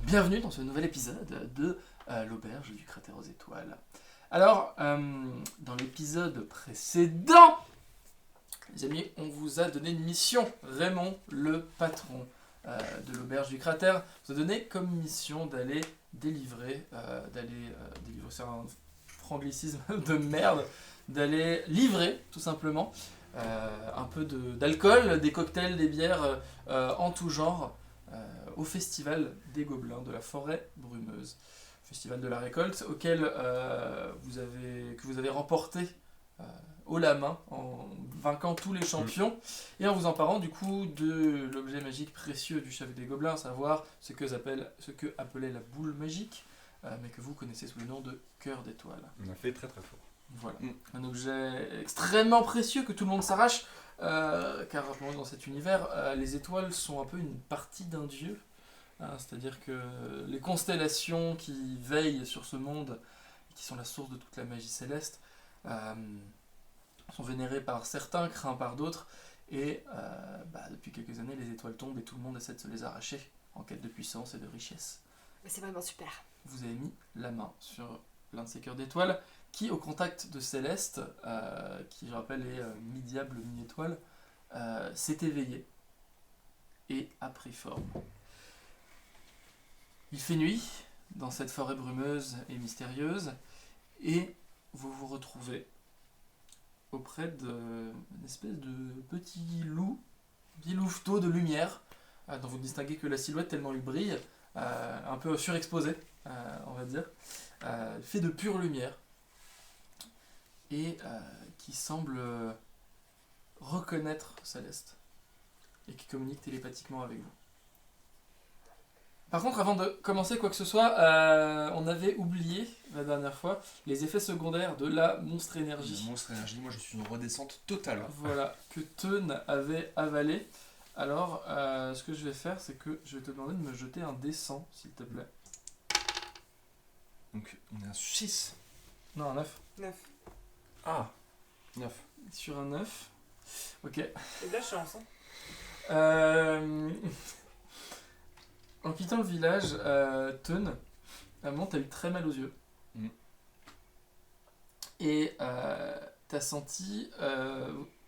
Bienvenue dans ce nouvel épisode de l'auberge du cratère aux étoiles. Alors, dans l'épisode précédent, les amis, on vous a donné une mission. Raymond, le patron de l'auberge du cratère, vous a donné comme mission d'aller délivrer, c'est un franglicisme de merde, d'aller livrer, tout simplement, un peu d'alcool, des cocktails, des bières en tout genre, au festival des Gobelins de la forêt brumeuse, festival de la récolte, auquel que vous avez remporté haut la main en vainquant tous les champions et en vous emparant du coup de l'objet magique précieux du chef des Gobelins, à savoir ce que appelait la boule magique, mais que vous connaissez sous le nom de cœur d'étoile. On a fait très très fort. Voilà, un objet extrêmement précieux que tout le monde s'arrache, car rappelons-nous, dans cet univers, les étoiles sont un peu une partie d'un dieu, c'est-à-dire que les constellations qui veillent sur ce monde, qui sont la source de toute la magie céleste, sont vénérées par certains, craints par d'autres, et depuis quelques années les étoiles tombent et tout le monde essaie de se les arracher en quête de puissance et de richesse. Mais c'est vraiment super. Vous avez mis la main sur l'un de ces cœurs d'étoiles qui, au contact de Céleste, qui je rappelle est mi-diable, mi-étoile, s'est éveillé et a pris forme. Il fait nuit dans cette forêt brumeuse et mystérieuse et vous vous retrouvez auprès d'une espèce de petit louveteau de lumière dont vous ne distinguez que la silhouette tellement il brille, un peu surexposé, on va dire, fait de pure lumière et qui semble reconnaître Céleste et qui communique télépathiquement avec vous. Par contre, avant de commencer quoi que ce soit, on avait oublié la dernière fois les effets secondaires de la monstre énergie. La monstre énergie, moi je suis une redescente totale. Voilà, que Teun avait avalé. Alors, ce que je vais faire, c'est que je vais te demander de me jeter un D100, s'il te plaît. Donc on est à 6. Non, un 9. 9. Ah, 9. Sur un 9. Ok. C'est de la chance, hein. En quittant le village, Teun, à un moment, t'as eu très mal aux yeux. Et t'as senti, à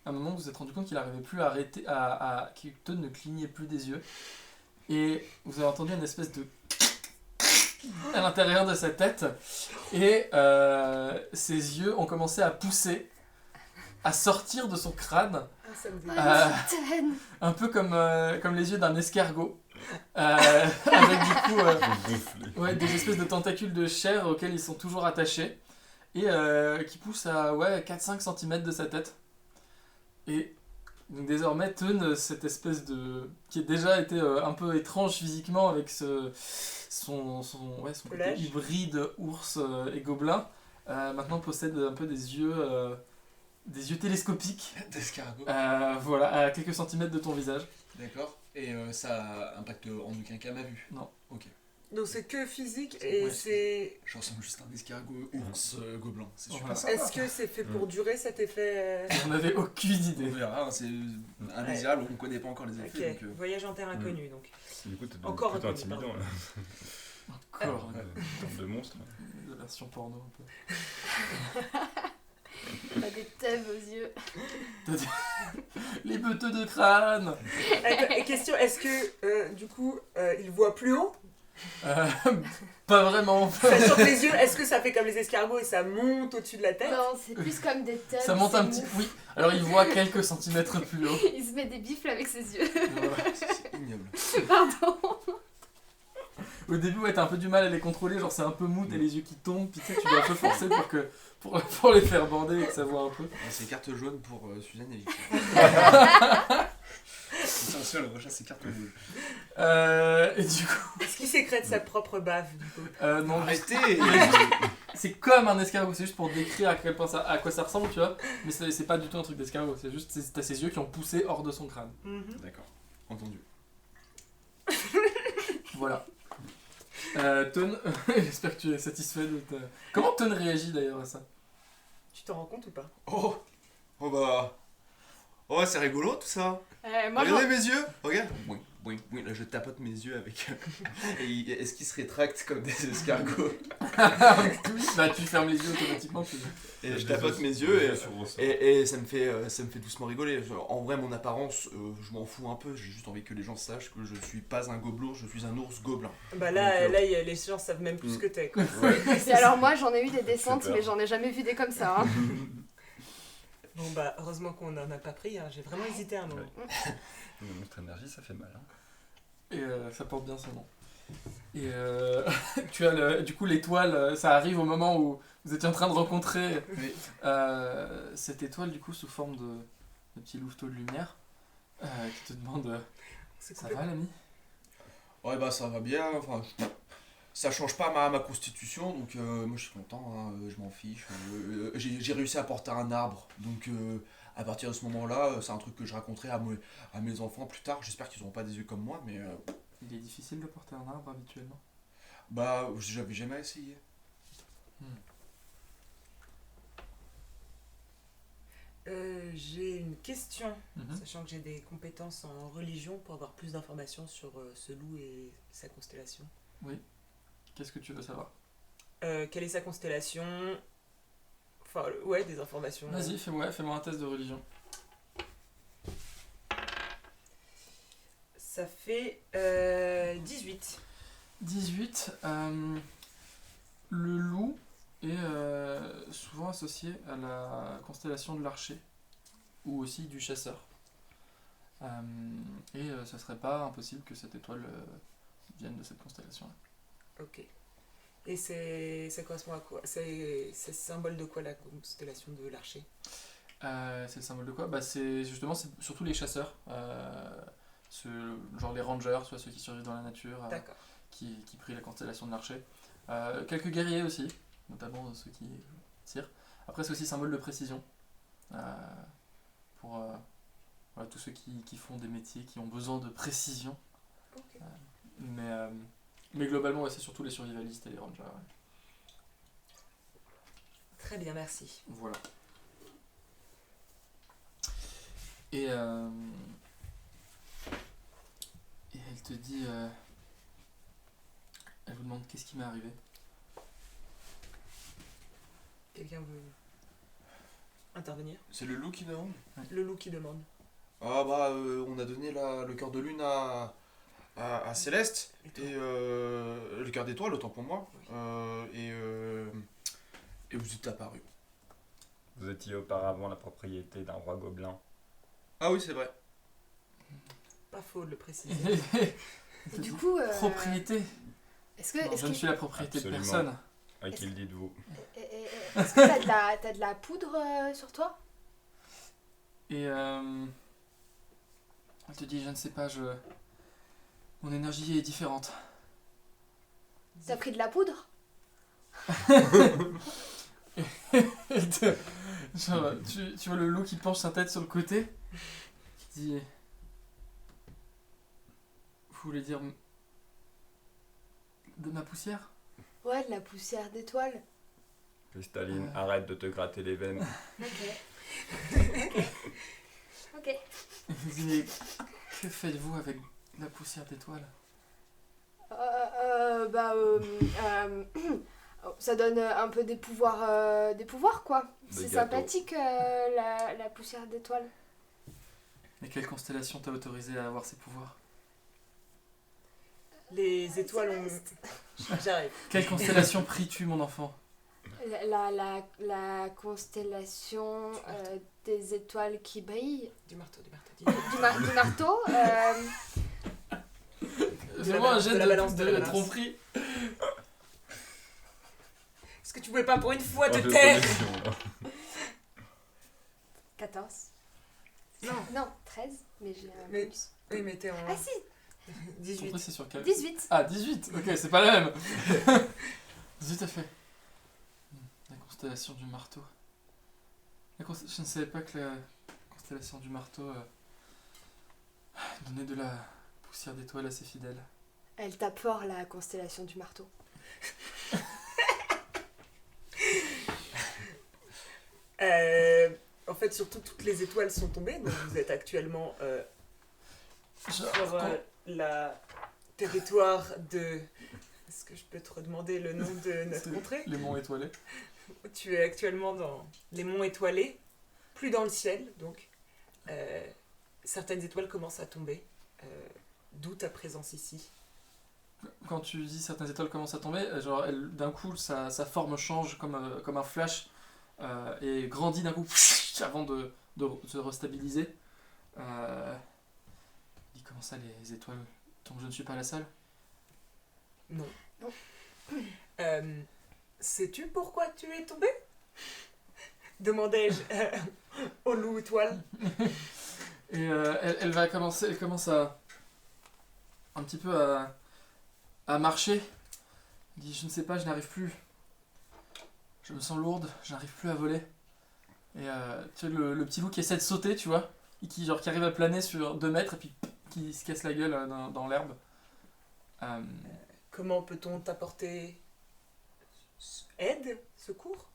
un moment, vous vous êtes rendu compte qu'il n'arrivait plus à arrêter, que Teun ne clignait plus des yeux. Et vous avez entendu une espèce de à l'intérieur de sa tête. Et ses yeux ont commencé à pousser, à sortir de son crâne. Ah, ça me fait Un peu comme les yeux d'un escargot. Avec du coup des espèces de tentacules de chair auxquels ils sont toujours attachés et qui poussent à 4-5 cm de sa tête. Et donc désormais Teun, cette espèce de... qui a déjà été un peu étrange physiquement avec son côté hybride ours et gobelin, maintenant possède un peu des yeux télescopiques d'escargot. Voilà, à quelques centimètres de ton visage. D'accord. Et ça impacte en aucun cas ma vue. Non. Ok. Donc c'est que physique et c'est... Je ressemble juste à un escargot ours gobelin. C'est super Voilà. sympa. Est-ce que c'est fait pour durer cet effet On n'avait aucune On idée. verra, hein, c'est indésirable, on ne connaît pas encore les effets. Ok, Donc, voyage en terre inconnue donc. Du coup, t'es Encore plutôt inconnu, intimidant, pardon. là. Encore En termes de monstre. la version porno un peu. T'as des thèmes aux yeux. Les beuteux de crâne. Et question, est-ce que du coup il voit plus haut? Pas vraiment. Sachant que les yeux, est-ce que ça fait comme les escargots et ça monte au-dessus de la tête? Non, c'est plus comme des thèmes. Ça monte un petit peu. Oui, alors il voit quelques centimètres plus haut. Il se met des bifles avec ses yeux. Voilà. c'est ignoble. Pardon. Au début, ouais, t'as un peu du mal à les contrôler, genre c'est un peu mou, t'as les yeux qui tombent, puis tu sais, tu dois un peu forcer pour les faire bander et que ça voit un peu. C'est carte jaune pour Suzanne et Victor. Attention, le prochain c'est carte jaune. Et du coup. Est-ce qu'il sécrète sa propre bave du coup? Non, Arrêtez. c'est comme un escargot, c'est juste pour décrire à quoi ça ressemble, tu vois. Mais c'est pas du tout un truc d'escargot, c'est juste t'as ses yeux qui ont poussé hors de son crâne. D'accord, entendu. Voilà. Teun, j'espère que tu es satisfait de ta... Comment Teun réagit d'ailleurs à ça? Tu t'en rends compte ou pas? Oh bah... Oh, c'est rigolo tout ça. Moi, Regardez mes yeux. Regarde. Oui. Oui, là je tapote mes yeux avec. Est-ce qu'ils se rétractent comme des escargots? Oui, bah tu fermes les yeux automatiquement. Et je tapote mes yeux et et ça me fait doucement rigoler. Genre, en vrai, mon apparence, je m'en fous un peu. J'ai juste envie que les gens sachent que je suis pas un gobelin, je suis un ours gobelin. Bah là, Donc, les gens savent même plus ce que t'es, quoi. Et alors moi j'en ai eu des descentes, Super. mais j'en ai jamais vu des comme ça. Hein. Bon bah, heureusement qu'on en a pas pris, hein. J'ai vraiment hésité un moment. Le monstre énergie, ça fait mal. Hein. Et ça porte bien son nom. Et tu as du coup l'étoile, ça arrive au moment où vous étiez en train de rencontrer Oui. cette étoile du coup sous forme de petit louveteau de lumière qui te demande C'est ça va l'ami? Ouais, bah ça va bien. Enfin, ça change pas ma constitution, donc moi je suis content, hein, je m'en fiche. J'ai réussi à porter un arbre, donc à partir de ce moment-là, c'est un truc que je raconterai à mes enfants plus tard. J'espère qu'ils n'auront pas des yeux comme moi, mais Il est difficile de porter un arbre habituellement. bah j'avais jamais essayé. J'ai une question, Mhm. sachant que j'ai des compétences en religion pour avoir plus d'informations sur ce loup et sa constellation. Qu'est-ce que tu veux savoir? Quelle est sa constellation? Enfin, ouais, des informations. Vas-y, fais-moi un test de religion. Ça fait 18. 18. Le loup est souvent associé à la constellation de l'archer ou aussi du chasseur. Et ça serait pas impossible que cette étoile vienne de cette constellation-là. Ok. Et ça correspond à quoi? C'est symbole de quoi la constellation de l'archer? C'est le symbole de quoi? Bah, c'est surtout les chasseurs, genre les rangers, soit ceux qui survivent dans la nature, D'accord. qui prient la constellation de l'archer. Quelques guerriers aussi, notamment ceux qui tirent. Après, c'est aussi symbole de précision pour voilà, tous ceux qui font des métiers qui ont besoin de précision. Ok. Mais globalement, ouais, c'est surtout les survivalistes et les rangers. Ouais. Très bien, merci. Voilà. Et elle te dit... elle vous demande qu'est-ce qui m'est arrivé. Quelqu'un veut intervenir? C'est le loup qui demande? Le loup qui demande. Ah bah on a donné le cœur de lune à Céleste et le cœur d'étoile autant pour moi et vous êtes apparu. Vous étiez auparavant la propriété d'un roi gobelin. Ah oui c'est vrai. Pas faux de le préciser. Et du coup, Propriété. est-ce que Non, je ne suis la propriété Absolument. de personne. À qui le dites-vous? est-ce que t'as de la poudre sur toi? Et elle te dit, je ne sais pas, mon énergie est différente. T'as pris de la poudre? Genre, tu vois le loup qui penche sa tête sur le côté, qui dit, vous voulez dire de ma poussière? Ouais, de la poussière d'étoile. Cristalline, arrête de te gratter les veines. Ok. Il dit, mais que faites-vous avec la poussière d'étoile? Ça donne un peu des pouvoirs quoi. Des C'est gâteaux. sympathique la poussière d'étoile. Mais quelle constellation t'a autorisé à avoir ces pouvoirs? Les étoiles ont... J'arrive. Quelle constellation pries-tu, mon enfant? La constellation des étoiles qui brillent. Du marteau. Du marteau. Fais-moi un jet de la balance, de la de balance. tromperie. Est-ce que tu pouvais pas pour une fois te Hors de taire? connexion, là. 14. Non. Non, 13. Mais j'ai un Mais- bonus. Oui, mais t'es en Ah si, 18. Tromperie, c'est sur quel? 18. Ah, 18. Ok, c'est pas la même. 18 à fait. La constellation du marteau. Je ne savais pas que la constellation du marteau donnait de la poussière d'étoiles à ses fidèles. Elle tape fort la constellation du marteau. En fait, surtout, toutes les étoiles sont tombées, donc vous êtes actuellement Genre, sur la territoire de... Est-ce que je peux te redemander le nom de notre C'est contrée? Les monts étoilés. Tu es actuellement dans les monts étoilés, plus dans le ciel, donc. Certaines étoiles commencent à tomber. D'où ta présence ici. Quand tu dis certaines étoiles commencent à tomber, genre d'un coup sa forme change comme un flash et grandit d'un coup avant de se restabiliser. Dis comment ça les étoiles tombent, je ne suis pas à la salle. Non. Non. Sais-tu pourquoi tu es tombé? Demandai-je au loup étoile. Et elle commence à un petit peu à marcher. Elle dit je ne sais pas, je n'arrive plus. Je me sens lourde, je n'arrive plus à voler. Et tu sais le petit loup qui essaie de sauter, tu vois, et qui arrive à planer sur 2 mètres et puis qui se casse la gueule dans l'herbe. Comment peut-on t'apporter aide, secours?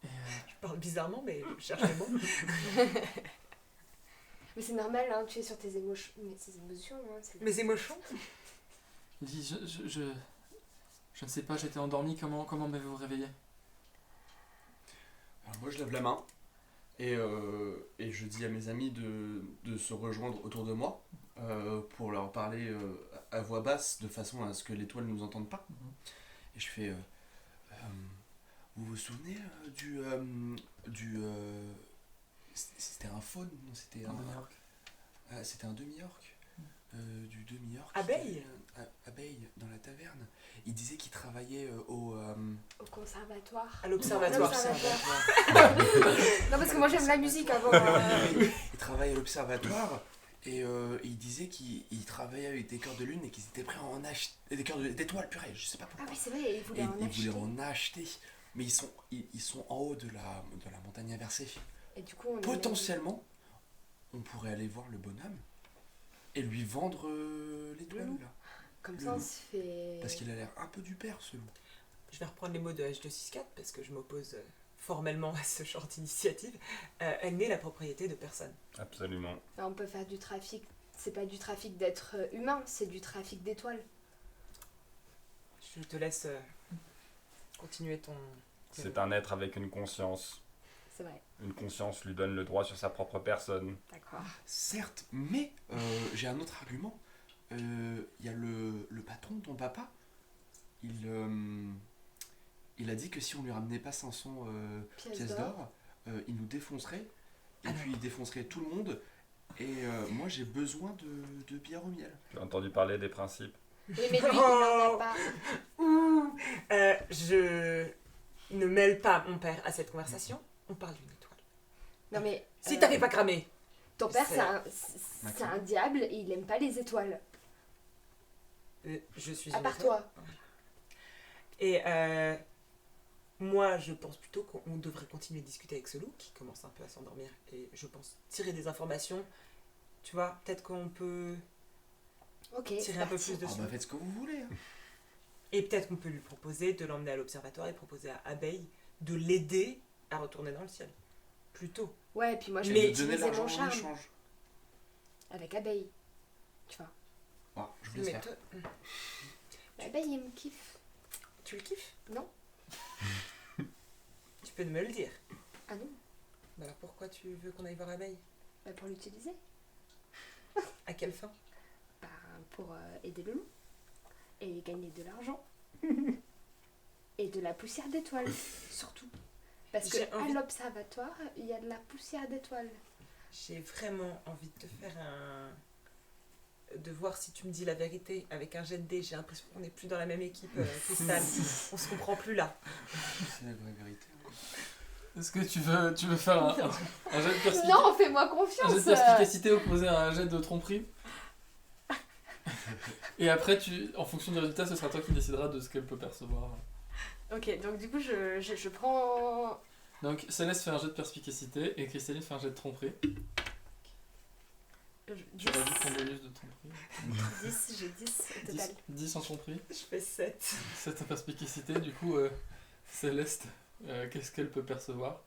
Et, Je parle bizarrement, mais je cherche les mots. Mais c'est normal, hein, tu es sur tes émotions. Mais tes émotions, hein, c'est... Mes émotions? il dit je ne sais pas, j'étais endormi, comment m'avez-vous réveillé? Alors moi je lève la main et je dis à mes amis de se rejoindre autour de moi pour leur parler à voix basse de façon à ce que l'étoile ne nous entende pas. Et je fais vous vous souvenez c'était un faune, non c'était un demi-orque. C'était un demi-orque. Du demi-orque. Abeille. Abeille dans la taverne. Il disait qu'il travaillait au Au conservatoire. À l'observatoire. Non, parce que moi j'aime la musique avant. Il travaille à l'observatoire et il disait qu'il travaillait avec des cœurs de lune et qu'ils étaient prêts à en acheter. Des cœurs d'étoiles, purée, je sais pas Ah pourquoi. oui, c'est vrai, il voulait Et en ils acheter. voulaient en acheter. Mais ils sont en haut de la montagne inversée. Et du coup, on est Potentiellement, on pourrait aller voir le bonhomme et lui vendre l'étoile. loup. Là. Comme le ça, on loup. se fait. Parce qu'il a l'air un peu du père, ce loup. Je vais reprendre les mots de H264 parce que je m'oppose formellement à ce genre d'initiative. Elle n'est la propriété de personne. Absolument. Enfin, on peut faire du trafic. C'est pas du trafic d'êtres humains, c'est du trafic d'étoiles. Je te laisse continuer ton... C'est un être avec une conscience. C'est vrai, Une conscience lui donne le droit sur sa propre personne. d'accord. Certes, mais j'ai un autre argument. Il y a le patron, ton papa. Il a dit que si on lui ramenait pas 500 pièces d'or, il nous défoncerait. Et puis il défoncerait tout le monde. Et moi j'ai besoin de bière au miel. Tu as entendu parler des principes? Oui, mais lui, il n'en a pas. Je ne mêle pas mon père à cette conversation. On parle d'une étoile. Non, mais. Si t'avais pas cramé. Ton père, C'est- c'est un diable et il aime pas les étoiles. Je suis À une part étoile. toi. Et moi, je pense plutôt qu'on devrait continuer de discuter avec ce loup qui commence un peu à s'endormir. Et je pense tirer des informations. Tu vois, peut-être qu'on peut Ok. tirer c'est un peu parti. plus dessus. Faites ce que vous voulez. Hein. Et peut-être qu'on peut lui proposer de l'emmener à l'observatoire et proposer à Abeille de l'aider à retourner dans le ciel. Plutôt. Ouais, puis moi je Mais vais Et de donner utiliser l'argent mon en charme échange. avec Abeille. Tu vois. Ah, je vous laisse Mais faire. toi, Abeille, il me kiffe. tu le kiffes? Non. Tu peux me le dire. Ah non, Bah alors pourquoi tu veux qu'on aille voir Abeille? bah pour l'utiliser. À quelle fin? Bah, pour aider le loup. Et gagner de l'argent. Et de la poussière d'étoiles, surtout. Parce que J'ai à envie- l'observatoire, il y a de la poussière d'étoiles. J'ai vraiment envie de te faire de voir si tu me dis la vérité avec un jet de dés. J'ai l'impression qu'on n'est plus dans la même équipe, Cristal. On se comprend plus là. C'est la vraie vérité. Est-ce que tu veux faire un jet de perspicacité? Non, fais-moi Un jet confiance. de perspicacité opposé à un jet de tromperie. Et après, en fonction du résultat, ce sera toi qui décideras de ce qu'elle peut percevoir. Ok, donc du coup, je prends... Donc Céleste fait un jet de perspicacité et Cristalline fait un jet de tromperie. Tu rajoutes ton bonus de tromperie. 10, j'ai 10 au total. 10 en tromperie, Je fais 7. 7 en perspicacité. Du coup, Céleste, qu'est-ce qu'elle peut percevoir?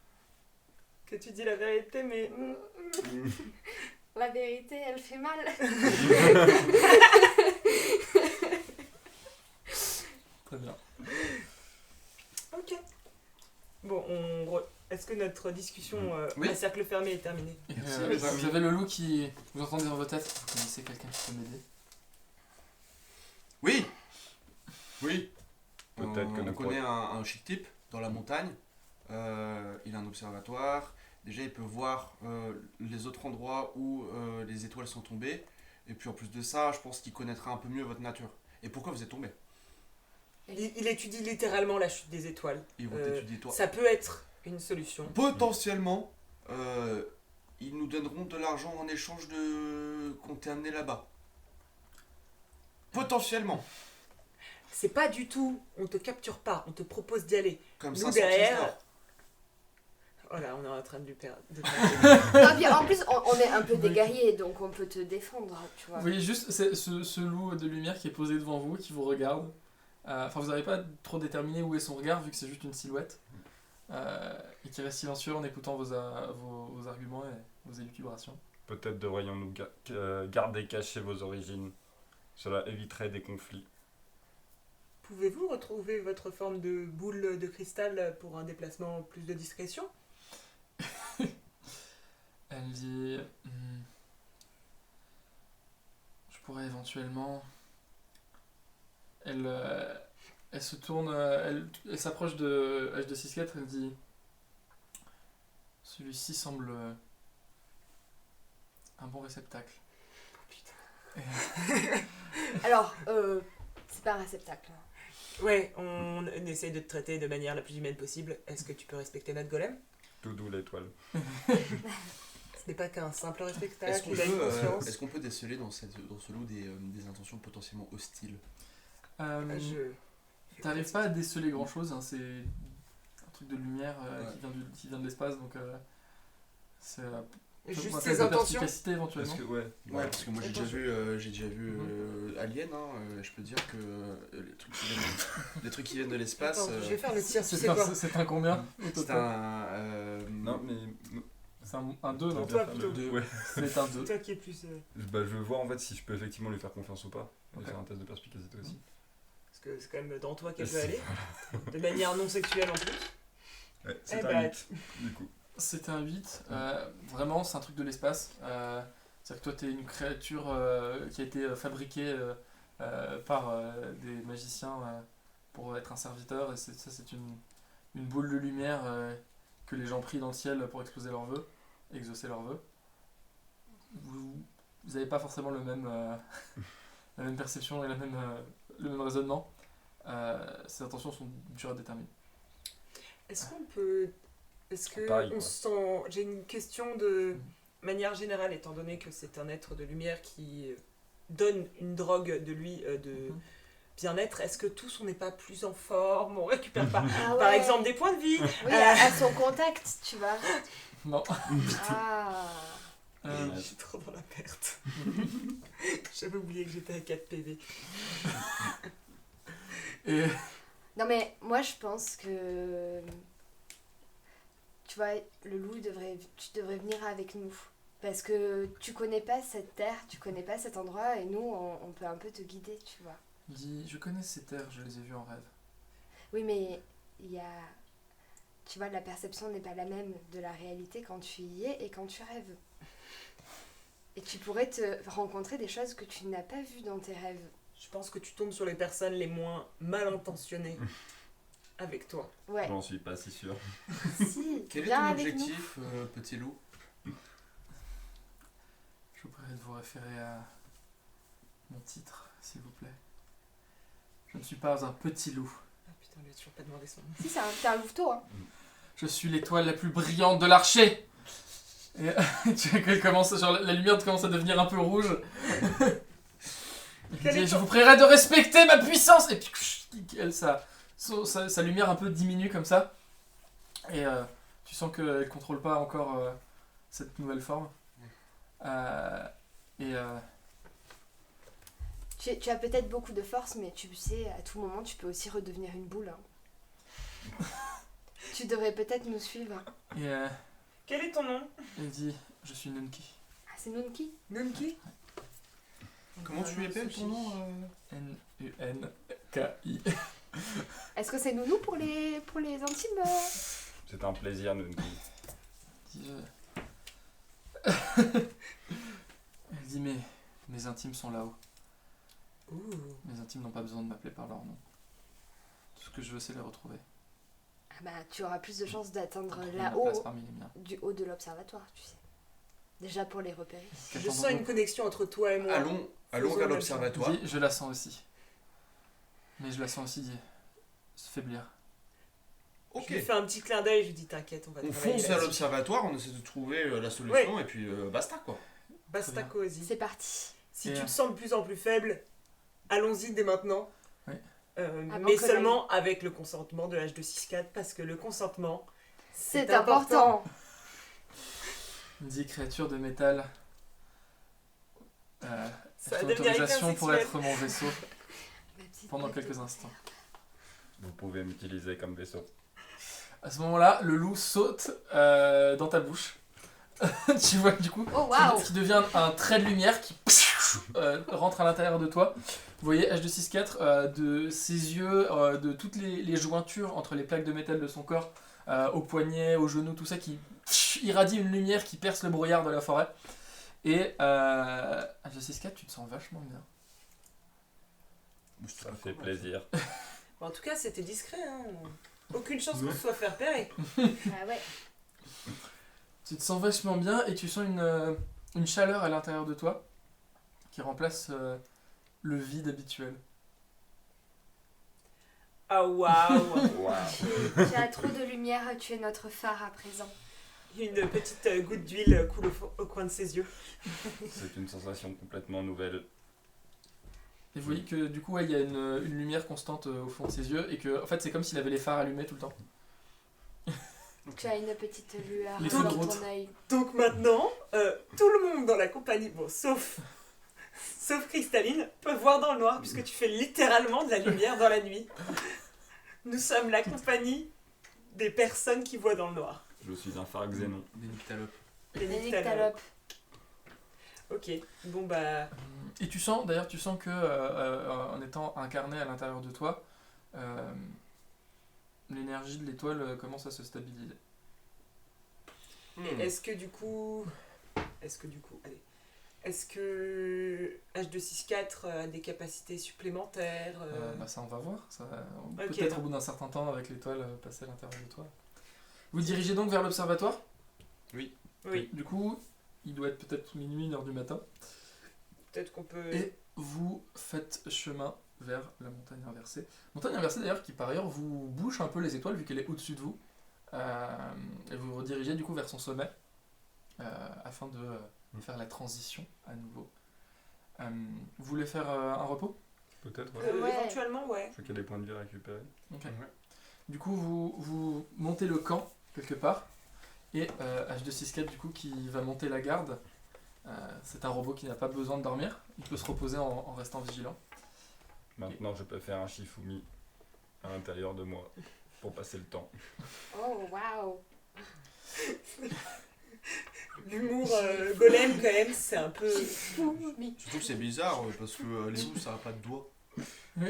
Que tu dis la vérité, mais... La vérité, elle fait mal. Très bien. Ok. Bon, est-ce que notre discussion Oui. à cercle fermé est terminée? Et, Merci, vous les amis. avez le loup qui... Vous entendez dans vos têtes? Vous connaissez quelqu'un qui peut m'aider? Oui. Oui. Peut-être que on nous connaît un chic type dans la montagne. Il a un observatoire. Déjà, il peut voir les autres endroits où les étoiles sont tombées. Et puis en plus de ça, je pense qu'il connaîtra un peu mieux votre nature. Et pourquoi vous êtes tombé? Il étudie littéralement la chute des étoiles. Ils vont étudier toi. Ça peut être une solution. Potentiellement, ils nous donneront de l'argent en échange de qu'on t'ait amené là-bas. Potentiellement. C'est pas du tout, on te capture pas, on te propose d'y aller. Comme Nous, 500 derrière- pièces d'or. Oh là, on est en train de lui perdre. Non, puis en plus, on est un peu des guerriers, donc on peut te défendre, tu vois. Vous voyez juste ce loup de lumière qui est posé devant vous, qui vous regarde. Enfin, vous n'arrivez pas à trop déterminer où est son regard, vu que c'est juste une silhouette. Et qui reste silencieux en écoutant vos arguments et vos élucubrations. Peut-être devrions-nous garder cachées vos origines. Cela éviterait des conflits. Pouvez-vous retrouver votre forme de boule de cristal pour un déplacement plus de discrétion? Elle dit... je pourrais éventuellement... Elle se tourne... elle s'approche de H264, elle dit... Celui-ci semble... un bon réceptacle. Alors, c'est pas un réceptacle. Ouais, on essaie de te traiter de manière la plus humaine possible. Est-ce que tu peux respecter notre golem? Tout doux l'étoile. Ce n'est pas qu'un simple Est-ce respectacle, qu'on il a une peut, conscience. est-ce qu'on peut déceler dans ce loup des intentions potentiellement hostiles? T'arrives pas à déceler grand chose, hein, c'est un truc de lumière Ouais. qui vient de l'espace, donc c'est Juste un ses test de intentions. perspicacité éventuellement. Parce que, ouais. Ouais, parce que moi j'ai déjà vu Mhm. Alien, je peux dire que les trucs qui viennent de l'espace, Attends, je vais faire le tir, tu sais C'est quoi? c'est un combien au c'est total? Non, mais. C'est un 2, non? Toi, plutôt. Ouais. C'est un 2. Toi qui es plus... Bah, je veux voir en fait si je peux effectivement lui faire confiance ou pas. Je vais Ok. faire un test de perspicacité aussi. Parce que c'est quand même dans toi qu'elle Et peut c'est- aller. De manière non sexuelle en plus. Ouais, c'est Eh un bah, 8, du coup. C'était un 8. Vraiment, c'est un truc de l'espace. C'est-à-dire que toi, t'es une créature qui a été fabriquée par des magiciens pour être un serviteur. Et ça, c'est une boule de lumière que les gens prient dans le ciel pour exaucer leurs vœux. Vous n'avez pas forcément le même, la même perception et le même raisonnement. Ces intentions sont dures à déterminer. Est-ce qu'on peut... Est-ce que Pareil, on quoi. sent... J'ai une question de manière générale, étant donné que c'est un être de lumière qui donne une drogue de lui de bien-être. Est-ce que tous on n'est pas plus en forme? On récupère pas, Ah par ouais. exemple, des points de vie? Oui, à son contact, tu vois. Non. Ah. Je suis trop dans la perte. J'avais oublié que j'étais à 4 PV. Et Non mais moi je pense que tu vois le loup tu devrais venir avec nous parce que tu connais pas cette terre, tu connais pas cet endroit et nous on peut un peu te guider, tu vois. il dit, je connais ces terres, je les ai vues en rêve. Oui mais il y a tu vois la perception n'est pas la même de la réalité quand tu y es et quand tu rêves. Et tu pourrais te rencontrer des choses que tu n'as pas vues dans tes rêves. Je pense que tu tombes sur les personnes les moins mal intentionnées avec toi. Ouais. J'en suis pas si sûr. Si, Quel est viens ton avec nous. objectif, petit loup? Je vous prie de vous référer à mon titre, s'il vous plaît. Je ne suis pas un petit loup. Ah putain, on lui a toujours pas demandé son nom. Si, t'es un louveteau, hein. Je suis l'étoile la plus brillante de l'archer. Et tu vois qu'elle commence, genre, la lumière commence à devenir un peu rouge. Quel Et est je ton- vous prierai de respecter ma puissance. Et puis elle, sa lumière un peu diminue comme ça. Et tu sens qu'elle contrôle pas encore cette nouvelle forme. Et Tu as peut-être beaucoup de force, mais tu sais, à tout moment, tu peux aussi redevenir une boule. Hein. Tu devrais peut-être nous suivre. et Quel est ton nom? elle dit, je suis Nunki. Ah, c'est Nunki? Nunki? Comment tu l'appelles ton nom N-U-N-K-I. Est-ce que c'est nounou pour les intimes C'est un plaisir, nous. Elle dit mais mes intimes sont là-haut. Ouh. Mes intimes n'ont pas besoin de m'appeler par leur nom. Tout ce que je veux, c'est les retrouver. Ah bah, tu auras plus de chances d'atteindre Trouver ma là-haut, place parmi les miens. du haut de l'observatoire, tu sais. Déjà pour les repérer. Je Qu'attendons-nous sens une connexion entre toi et moi. Allons Faisons vers la l'observatoire. Dis, je la sens aussi. Mais je la sens aussi se faiblir. Ok. Je lui fais un petit clin d'œil, je lui dis t'inquiète, on va On travailler fonce vers là-dessus. l'observatoire, on essaie de trouver la solution et puis basta quoi. Basta cosy. C'est parti. Si Et tu te sens de plus en plus faible, allons-y dès maintenant. Oui. Avant Mais que seulement avec le consentement de H264 parce que le consentement, C'est important. Dit créature de métal. Ça va j'ai devenir hyper autorisation pour sexuel. être mon vaisseau Ma petite pendant tête. quelques instants. Vous pouvez m'utiliser comme vaisseau. À ce moment-là, le loup saute dans ta bouche. Tu vois du coup Oh waouh. qui devient un trait de lumière qui rentre à l'intérieur de toi. Vous voyez H264 de ses yeux, de toutes les jointures entre les plaques de métal de son corps, au poignet, au genou, tout ça qui irradie une lumière qui perce le brouillard de la forêt. Et H264, tu te sens vachement bien. Ça fait plaisir. Bon, en tout cas, c'était discret. Hein. Aucune chance qu'on se soit fait repérer. Ah ouais. Tu te sens vachement bien et tu sens une chaleur à l'intérieur de toi qui remplace le vide habituel. Ah waouh. Waouh. Tu as trop de lumière, tu es notre phare à présent. Une petite goutte d'huile coule au coin de ses yeux. C'est une sensation complètement nouvelle. Et vous voyez que du coup, ouais, il y a une lumière constante au fond de ses yeux et que en fait, c'est comme s'il avait les phares allumés tout le temps. Tu as une petite lueur Les dans feux de ton route. œil. Donc maintenant, tout le monde dans la compagnie, bon, sauf Cristalline, peut voir dans le noir puisque tu fais littéralement de la lumière dans la nuit. Nous sommes la compagnie des personnes qui voient dans le noir. Je suis un phare xénon. Des nyctalopes. Les Les nyctalopes. nyctalopes. Ok, bon bah... Et tu sens que en étant incarné à l'intérieur de toi, l'énergie de l'étoile commence à se stabiliser. Est-ce que du coup... Allez. Est-ce que H264 a des capacités supplémentaires Bah ça, on va voir. Ça, Ok. peut-être au bout d'un certain temps avec l'étoile passer à l'intérieur de toi. Vous dirigez donc vers l'observatoire. Oui, Du coup, il doit être peut-être minuit, 1h du matin. peut-être qu'on peut... Et vous faites chemin vers la montagne inversée. Montagne inversée d'ailleurs qui par ailleurs vous bouche un peu les étoiles vu qu'elle est au-dessus de vous. Et vous vous redirigez du coup vers son sommet afin de faire la transition à nouveau. Vous voulez faire un repos? Peut-être, ouais. Ouais. Éventuellement, ouais. Je crois qu'il y a des points de vie à récupérer. Ok. Ouais. Du coup vous montez le camp quelque part et H264 du coup qui va monter la garde. C'est un robot qui n'a pas besoin de dormir, il peut se reposer en restant vigilant. Maintenant, je peux faire un Shifumi à l'intérieur de moi pour passer le temps. Oh waouh. L'humour golem, quand même, c'est un peu... Surtout que c'est bizarre parce que les loups ça a pas de doigts. Oui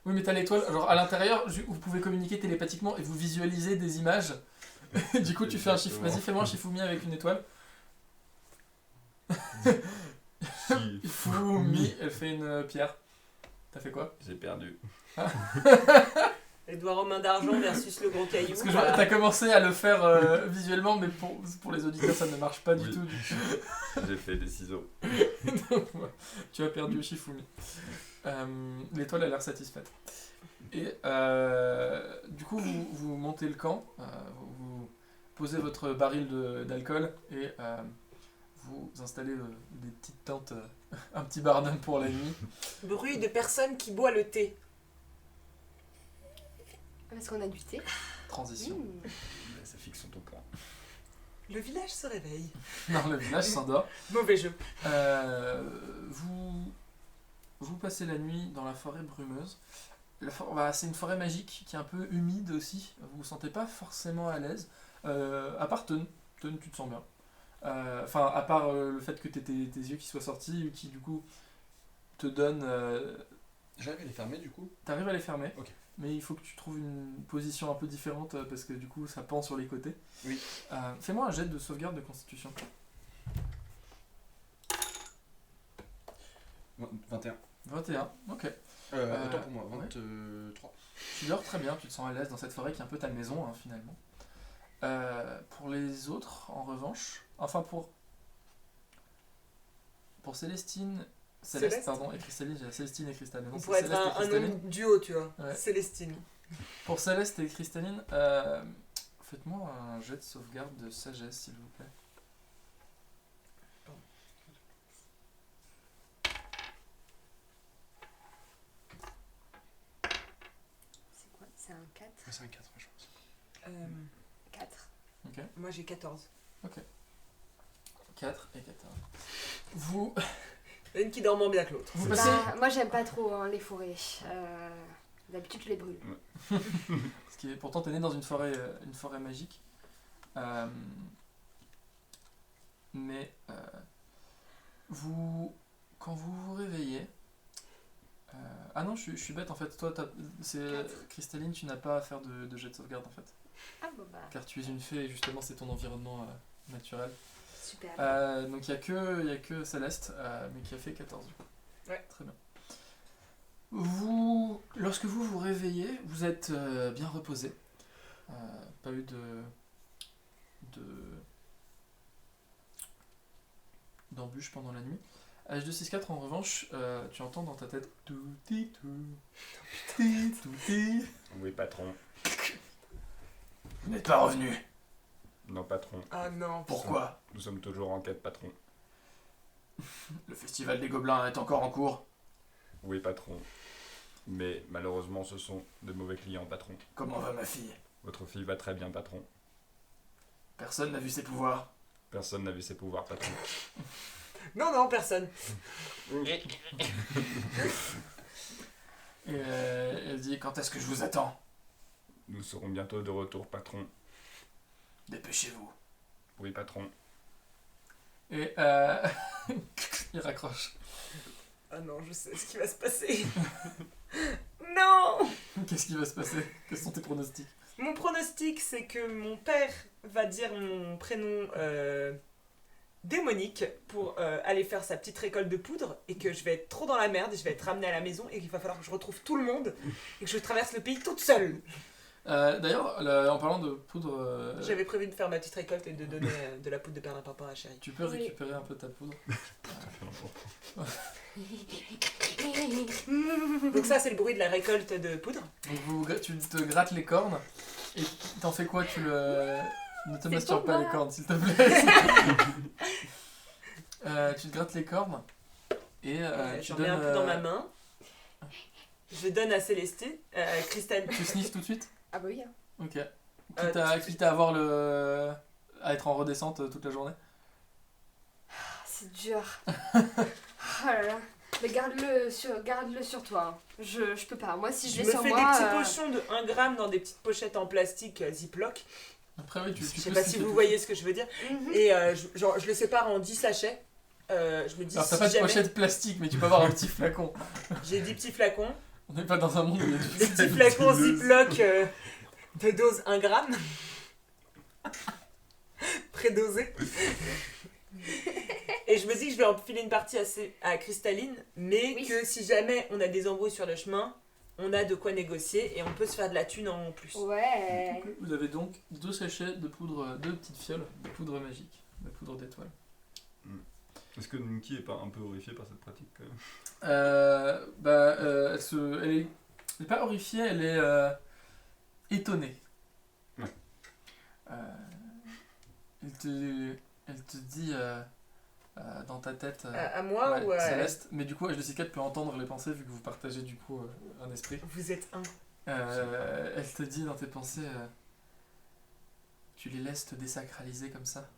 mais t'as l'étoile, genre à l'intérieur vous pouvez communiquer télépathiquement et vous visualisez des images. Du coup tu fais un chiffre, Exactement. vas-y fais-moi un Shifumi avec une étoile. Shifumi, elle fait une pierre. T'as fait quoi? J'ai perdu. Les doigts en main d'argent versus le gros caillou. Parce que voilà. t'as commencé à le faire visuellement mais pour les auditeurs ça ne marche pas du Oui. tout. J'ai fait des ciseaux. Donc, ouais, tu as perdu au Shifumi. L'étoile a l'air satisfaite. Et du coup, vous montez le camp, vous posez votre baril d'alcool et vous installez des petites tentes, un petit bardin pour la nuit. Bruit de personne qui boit le thé. Parce qu'on a du thé. Transition. Mmh. Ça fixe ton point. Le village se réveille. Non, le village s'endort. Mauvais jeu. Vous passez la nuit dans la forêt brumeuse. C'est une forêt magique qui est un peu humide aussi. Vous vous sentez pas forcément à l'aise. À part Teun. Teun, tu te sens bien. Enfin, à part le fait que tu tes yeux qui soient sortis, qui du coup te donnent J'arrive à les fermer du coup. T'arrives à les fermer, Ok. mais il faut que tu trouves une position un peu différente parce que du coup ça pend sur les côtés. Oui. Fais-moi un jet de sauvegarde de constitution. 21. 21, ok. Autant pour moi, ouais. 23. Tu dors très bien, tu te sens à l'aise dans cette forêt qui est un peu ta maison hein, finalement. Pour les autres, en revanche, enfin pour Célestine, Céleste pardon, et Cristalline, j'ai Célestine et Cristalline. On C'est pourrait être Céleste et un Cristalline. nom duo, tu vois. Ouais. Célestine. Pour Céleste et Cristalline, faites-moi un jet de sauvegarde de sagesse s'il vous plaît. C'est quoi? C'est un 4? C'est un 4, je pense. 4. Moi j'ai 14. 4 et 14. Vous Une qui dort moins bien que l'autre. Vous passez... Moi j'aime pas trop hein, les forêts. D'habitude je les brûle. Ce qui est... Pourtant t'es né dans une forêt magique. Mais quand vous vous réveillez... Ah non, je suis bête en fait. Toi, Cristalline, tu n'as pas à faire de jet de sauvegarde en fait. Ah bon bah, Car tu es une fée et justement c'est ton environnement naturel. super. Donc il n'y a que Céleste, mais qui a fait 14 du coup. Ouais. Très bien. Lorsque vous vous réveillez, vous êtes bien reposé. Pas eu d'embûches pendant la nuit. À H264 en revanche, tu entends dans ta tête tout ti tout ti. Oui, patron. Vous n'êtes pas revenu. Non, patron. Ah non. Pourquoi? Nous sommes toujours en quête, patron. Le festival des gobelins est encore en cours. Oui, patron. Mais malheureusement, ce sont de mauvais clients, patron. Comment va ma fille? Votre fille va très bien, patron. Personne n'a vu ses pouvoirs. Personne n'a vu ses pouvoirs, patron. Non, personne. Et elle dit quand est-ce que je vous attends? Nous serons bientôt de retour, patron. Dépêchez-vous. Oui, patron. Et il raccroche. Ah non, je sais ce qui va se passer. Non. Qu'est-ce qui va se passer? Quels sont tes pronostics? Mon pronostic, c'est que mon père va dire mon prénom démonique pour aller faire sa petite récolte de poudre et que je vais être trop dans la merde et je vais être ramenée à la maison et qu'il va falloir que je retrouve tout le monde et que je traverse le pays toute seule. D'ailleurs, en parlant de poudre, J'avais prévu de faire ma petite récolte et de donner de la poudre de perlimpinpin à Chérie. tu peux Oui. récupérer un peu ta poudre. Donc ça, c'est le bruit de la récolte de poudre. Donc tu te grattes les cornes et t'en fais quoi? Ne te C'est masturbe pour pas moi. les cornes s'il te plaît. Tu te grattes les cornes et tu J'en donnes. mets un peu dans ma main. Je donne à Célestine, Cristal. Tu sniffes tout de suite? Ah bah oui. Hein. Ok. Quitte à avoir à être en redescente toute la journée. Ah, c'est dur. Oh là là. Mais garde-le sur toi. Hein. Je peux pas. Moi, si je Je l'ai me sur fais moi. des petits pochons de 1 gramme dans des petites pochettes en plastique Ziploc. Après, oui, tu Je sais peux pas si sniffer vous tout. voyez ce que je veux dire. Mhm. Et je le sépare en 10 sachets. Je me dis Alors, t'as si pas de jamais pochette plastique, mais tu peux avoir un petit flacon. j'ai 10 petits flacons. On n'est pas dans un monde où il y a du Des petits flacons Ziploc de dose 1 gramme. Prédosé. Et je me dis que je vais en filer une partie à Cristalline, mais Oui. que si jamais on a des embrouilles sur le chemin, on a de quoi négocier et on peut se faire de la thune en plus. Ouais. Vous avez donc 2 sachets de poudre, 2 petites fioles de poudre magique, de poudre d'étoile. Est-ce que Ninki est pas un peu horrifiée par cette pratique quand même? Elle est pas horrifiée, elle est étonnée. Ouais. Elle te dit dans ta tête À moi ouais, ou à... Céleste, mais du coup H264 peut entendre les pensées vu que vous partagez du coup un esprit. Vous êtes un. Elle te dit dans tes pensées tu les laisses te désacraliser comme ça.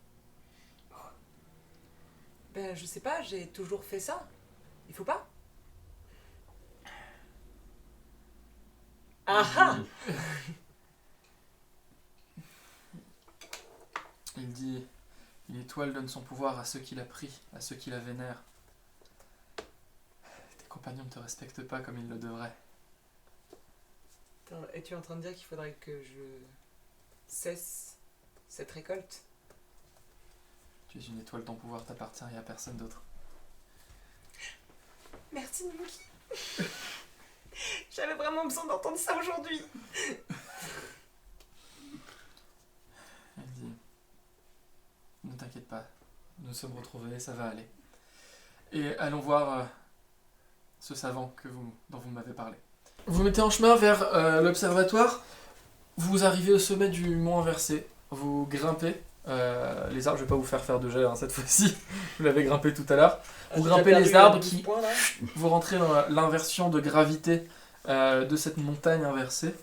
Ben je sais pas, j'ai toujours fait ça. Il faut pas. Ah ah. Il dit une étoile donne son pouvoir à ceux qui la prient, à ceux qui la vénèrent. Tes compagnons ne te respectent pas comme ils le devraient. Attends, es-tu en train de dire qu'il faudrait que je cesse cette récolte? Tu es une étoile, ton pouvoir t'appartient et à personne d'autre. Merci Monkey. J'avais vraiment besoin d'entendre ça aujourd'hui. Elle dit, ne t'inquiète pas, nous sommes retrouvés, ça va aller. Et allons voir ce savant dont vous m'avez parlé. Vous mettez en chemin vers l'observatoire, vous arrivez au sommet du mont inversé, vous grimpez les arbres, je vais pas vous faire de jet cette fois-ci, vous l'avez grimpé tout à l'heure. Vous grimpez les arbres qui... Vous rentrez dans l'inversion de gravité de cette montagne inversée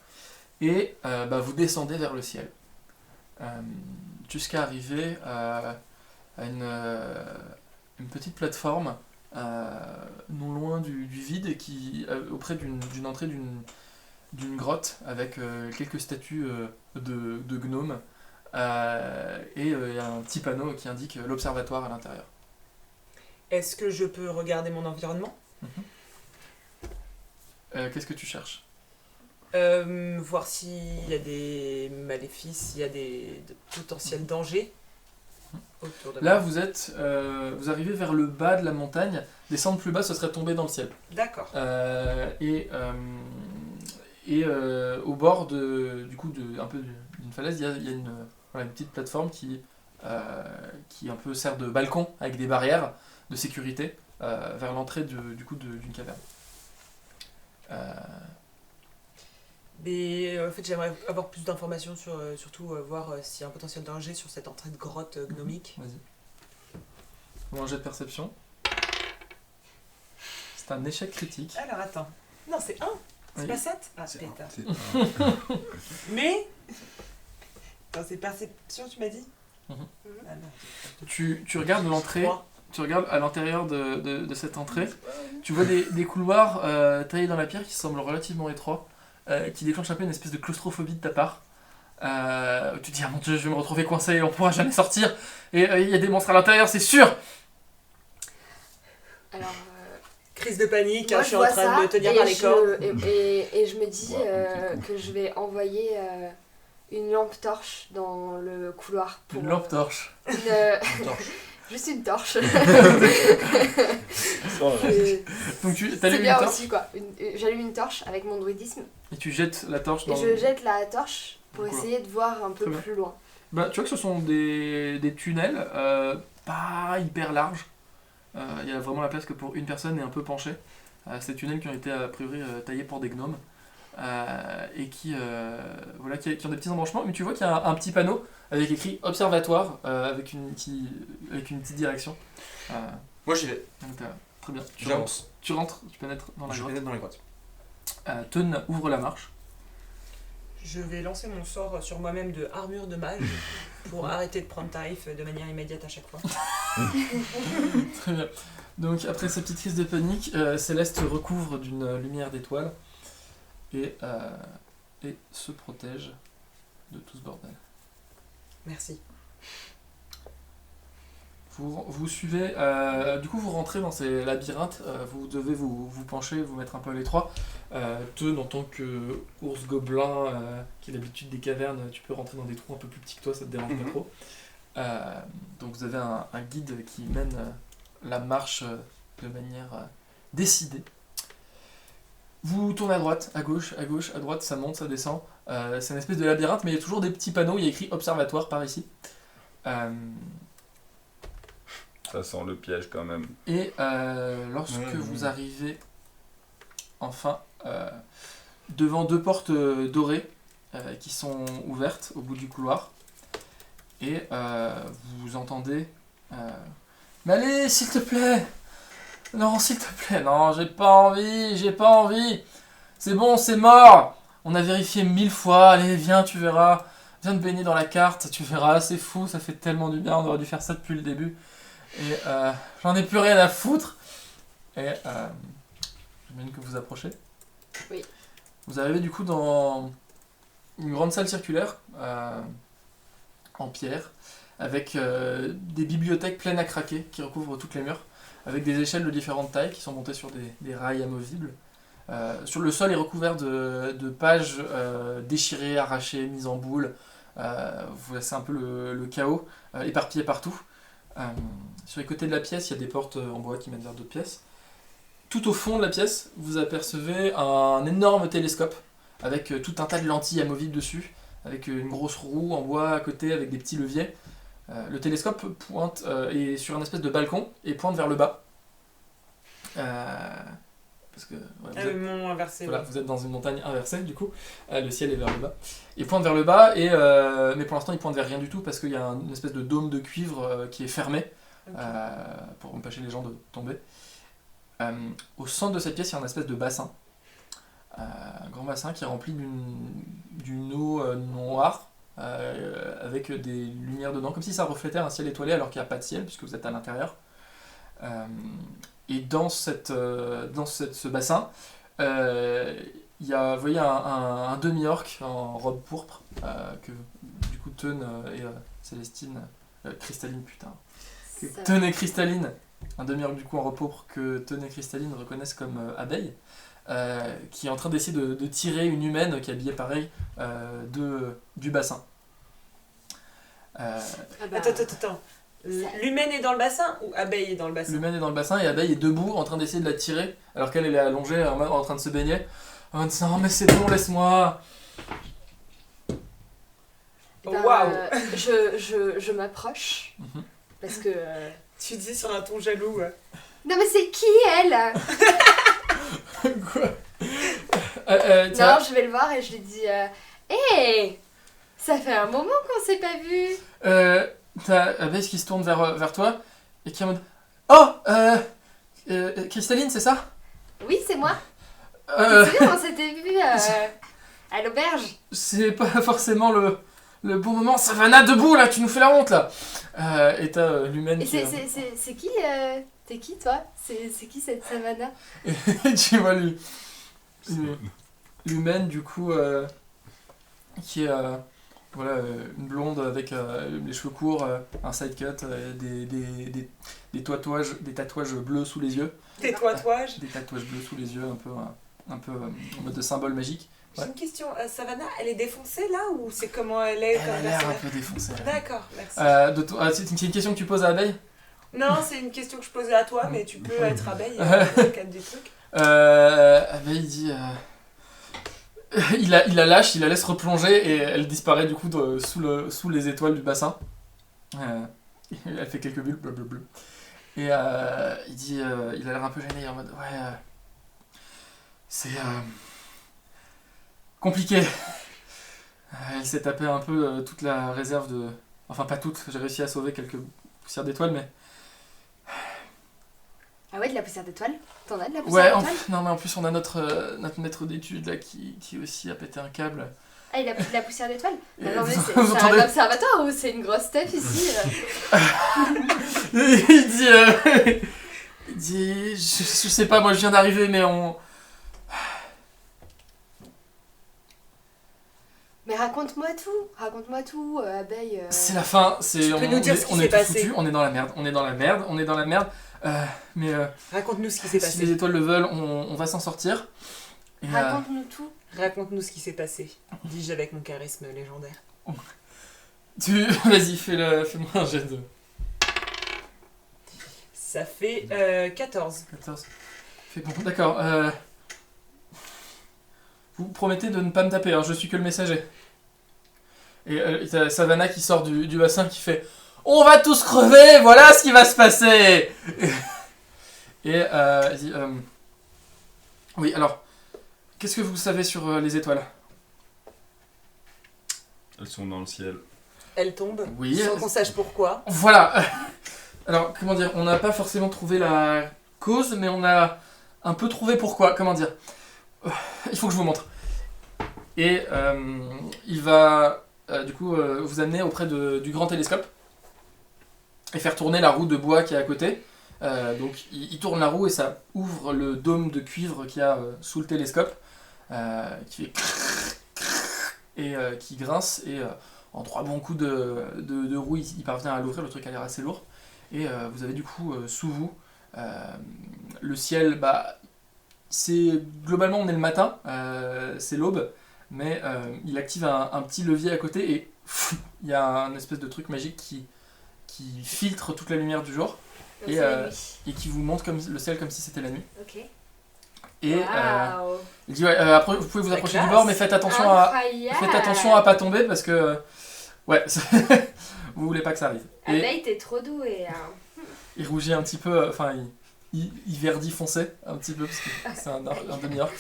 et vous descendez vers le ciel. Jusqu'à arriver à une petite plateforme non loin du vide qui auprès d'une entrée d'une grotte avec quelques statues de gnomes et il y a un petit panneau qui indique l'observatoire à l'intérieur. Est-ce que je peux regarder mon environnement? Qu'est-ce que tu cherches? Voir s'il y a des maléfices, s'il y a de potentiels dangers autour de moi. Là, vous arrivez vers le bas de la montagne. Descendre plus bas, ce serait tomber dans le ciel. D'accord. Au bord un peu d'une falaise, il y a une petite plateforme qui un peu sert de balcon avec des barrières de sécurité vers l'entrée d'une caverne. Mais en fait, j'aimerais avoir plus d'informations sur, surtout voir s'il y a un potentiel danger sur cette entrée de grotte gnomique. Vas-y. Un jet de perception. C'est un échec critique. Alors attends. Non, c'est 1. C'est pas 7? Ah, C'est pétard. un. Mais... Attends, c'est perception, tu m'as dit? Mhm. Ah non. Tu regardes l'entrée. 3. Tu regardes à l'intérieur de cette entrée, tu vois des couloirs taillés dans la pierre qui semblent relativement étroits, qui déclenchent un peu une espèce de claustrophobie de ta part. Tu te dis, ah mon dieu, je vais me retrouver coincé, on pourra jamais sortir, et il y a des monstres à l'intérieur, c'est sûr! Alors, Crise de panique, moi, je suis en train de me tenir par les cordes. et je me dis Ouais, que je vais envoyer une lampe torche dans le couloir. Une lampe torche. Juste une torche. Donc tu C'est allumes une bien torche, aussi quoi. J'allume une torche avec mon druidisme et tu jettes la torche dans... et je jette la torche pour Couloir. essayer de voir un peu Très bien. plus loin. Tu vois que ce sont des tunnels pas hyper larges. Il y a vraiment la place que pour une personne et un peu penché. Ces tunnels qui ont été a priori taillés pour des gnomes. Et qui ont des petits embranchements, mais tu vois qu'il y a un petit panneau avec écrit observatoire avec une petite direction. Moi j'y vais. Donc, très bien. J'avance. Tu rentres, tu pénètres dans la Je grotte. pénètre dans les grottes. Teun ouvre la marche. Je vais lancer mon sort sur moi-même de armure de mage pour arrêter de prendre tarif de manière immédiate à chaque fois. Très bien. Donc après cette petite crise de panique, Céleste se recouvre d'une lumière d'étoile et se protège de tout ce bordel. Merci. Vous suivez, du coup vous rentrez dans ces labyrinthes, vous devez vous pencher, vous mettre un peu à l'étroit. Teun, en tant que ours gobelin qui a l'habitude des cavernes, tu peux rentrer dans des trous un peu plus petits que toi, ça te dérange pas trop. Donc vous avez un guide qui mène la marche de manière décidée. Vous tournez à droite, à gauche, à droite, ça monte, ça descend. C'est une espèce de labyrinthe, mais il y a toujours des petits panneaux, il y a écrit observatoire par ici. Ça sent le piège quand même. Et lorsque vous arrivez enfin devant deux portes dorées qui sont ouvertes au bout du couloir, et vous entendez mais allez, s'il te plaît! Non, s'il te plaît, non, j'ai pas envie! C'est bon, c'est mort! On a vérifié 1000 fois, allez, viens, tu verras. Viens te baigner dans la carte, tu verras, c'est fou, ça fait tellement du bien, on aurait dû faire ça depuis le début. Et j'en ai plus rien à foutre. Et j'imagine que vous approchez. Oui. Vous arrivez du coup dans une grande salle circulaire en pierre avec des bibliothèques pleines à craquer qui recouvrent toutes les murs. avec des échelles de différentes tailles qui sont montées sur des rails amovibles. Sur le sol est recouvert de pages déchirées, arrachées, mises en boule. Voilà, c'est un peu le chaos, éparpillé partout. Sur les côtés de la pièce, il y a des portes en bois qui mènent vers d'autres pièces. Tout au fond de la pièce, vous apercevez un énorme télescope avec tout un tas de lentilles amovibles dessus, avec une grosse roue en bois à côté avec des petits leviers. Le télescope pointe est sur un espèce de balcon et pointe vers le bas. Parce que Le mont inversé. voilà, ouais. vous êtes dans une montagne inversée du coup, le ciel est vers le bas. Il pointe vers le bas, mais pour l'instant il pointe vers rien du tout parce qu'il y a une espèce de dôme de cuivre qui est fermé Ok. pour empêcher les gens de tomber. Au centre de cette pièce, il y a un espèce de bassin, un grand bassin qui est rempli d'une eau noire avec des lumières dedans, comme si ça reflétait un ciel étoilé alors qu'il n'y a pas de ciel puisque vous êtes à l'intérieur. Et dans ce bassin, il y a, vous voyez, un demi-orc en robe pourpre que du coup Teun et Célestine, Cristalline putain, que Ça- Teun et Cristalline, un demi-orc du coup en robe pourpre que Teun et Cristalline reconnaissent comme Abeille, qui est en train d'essayer de tirer une humaine qui est habillée pareil du bassin. Ah bah, Attends. L'humaine est dans le bassin ou Abeille est dans le bassin? L'humaine est dans le bassin et Abeille est debout en train d'essayer de la tirer alors qu'elle est allongée en train de se baigner. En disant non mais c'est bon, laisse-moi. Oh, ben, waouh. je m'approche Mhm. parce que. Tu dis sur un ton jaloux. Ouais. Non mais c'est qui elle? Quoi Non, je vais le voir et je lui dis Hé, ça fait un moment qu'on s'est pas vu. T'as Abeille qui se tourne vers toi et qui est en mode oh Cristalline, c'est ça? Oui, c'est moi. Euh, Tu te souviens, on s'était vu à l'auberge. c'est pas forcément le bon moment. Savannah, debout là, tu nous fais la honte là. Et t'as l'humaine Et qui c'est qui t'es qui toi? C'est qui cette Savannah? et tu vois l'humaine du coup qui est voilà, une blonde avec les cheveux courts, un side cut, des tatouages bleus sous les yeux. Tes tatouages. Des tatouages bleus sous les yeux, un peu en mode de symbole magique. J'ai Ouais. une question. Savannah, elle est défoncée là ou c'est comment elle est Elle comme a l'air un personnage? peu défoncée. D'accord, merci. C'est une question que tu poses à Abeille? Non, c'est une question que je posais à toi, mais tu peux être Abeille dans le cadre du truc. Abeille dit... il la lâche, il la laisse replonger et elle disparaît du coup sous les étoiles du bassin. Elle fait quelques bulles, blablabla. Et il dit, il a l'air un peu gêné en mode ouais, c'est compliqué. Elle s'est tapé un peu toute la réserve de, enfin pas toute, j'ai réussi à sauver quelques poussières d'étoiles, mais Ah ouais, de la poussière d'étoile? T'en as de la poussière ouais, d'étoile? non mais en plus on a notre maître d'études là qui aussi a pété un câble. Ah, il a pris de la poussière d'étoile? Et Non, mais vous c'est un entendez observatoire ou c'est une grosse stuff ici? Il dit, je sais pas, moi je viens d'arriver, mais Mais raconte-moi tout, Abeille. c'est la fin, Tu peux nous dire ce qui s'est tout passé. foutu, on est dans la merde. Mais Raconte-nous ce qui s'est si les passé. étoiles le veulent, on va s'en sortir. Et, Raconte-nous tout. Raconte-nous ce qui s'est passé, dis-je avec mon charisme légendaire. vas-y, fais-moi un jet de Ça fait 14. 14. Fais bon, d'accord. Vous promettez de ne pas me taper, hein, je suis que le messager. Et t'as Savannah qui sort du bassin qui fait on va tous crever, voilà ce qui va se passer. Et elle dit oui, alors, qu'est-ce que vous savez sur les étoiles? Elles sont dans le ciel. Elle tombe, Oui. sans qu'on sache pourquoi. Voilà. Alors, comment dire, on n'a pas forcément trouvé la cause, mais on a un peu trouvé pourquoi. Comment dire, il faut que je vous montre. Et il va du coup vous amener auprès du grand télescope et faire tourner la roue de bois qui est à côté. Donc il tourne la roue et ça ouvre le dôme de cuivre qu'il y a sous le télescope qui fait et qui grince et en 3 bons coups de roue il parvient à l'ouvrir, le truc a l'air assez lourd et vous avez du coup sous vous Le ciel, bah, c'est globalement on est le matin, c'est l'aube, mais il active un petit levier à côté et il y a un espèce de truc magique qui filtre toute la lumière du jour Donc Et, c'est la nuit. et qui vous montre le ciel comme si c'était la nuit. Ok. Et Waouh. il dit ouais, après vous pouvez vous La approcher classe. du bord, mais faites attention à pas tomber parce que ouais, vous voulez pas que ça arrive. Ah Et bah, t'es trop doué. Hein. il rougit un petit peu, enfin il verdit foncé un petit peu parce que c'est un demi-orc.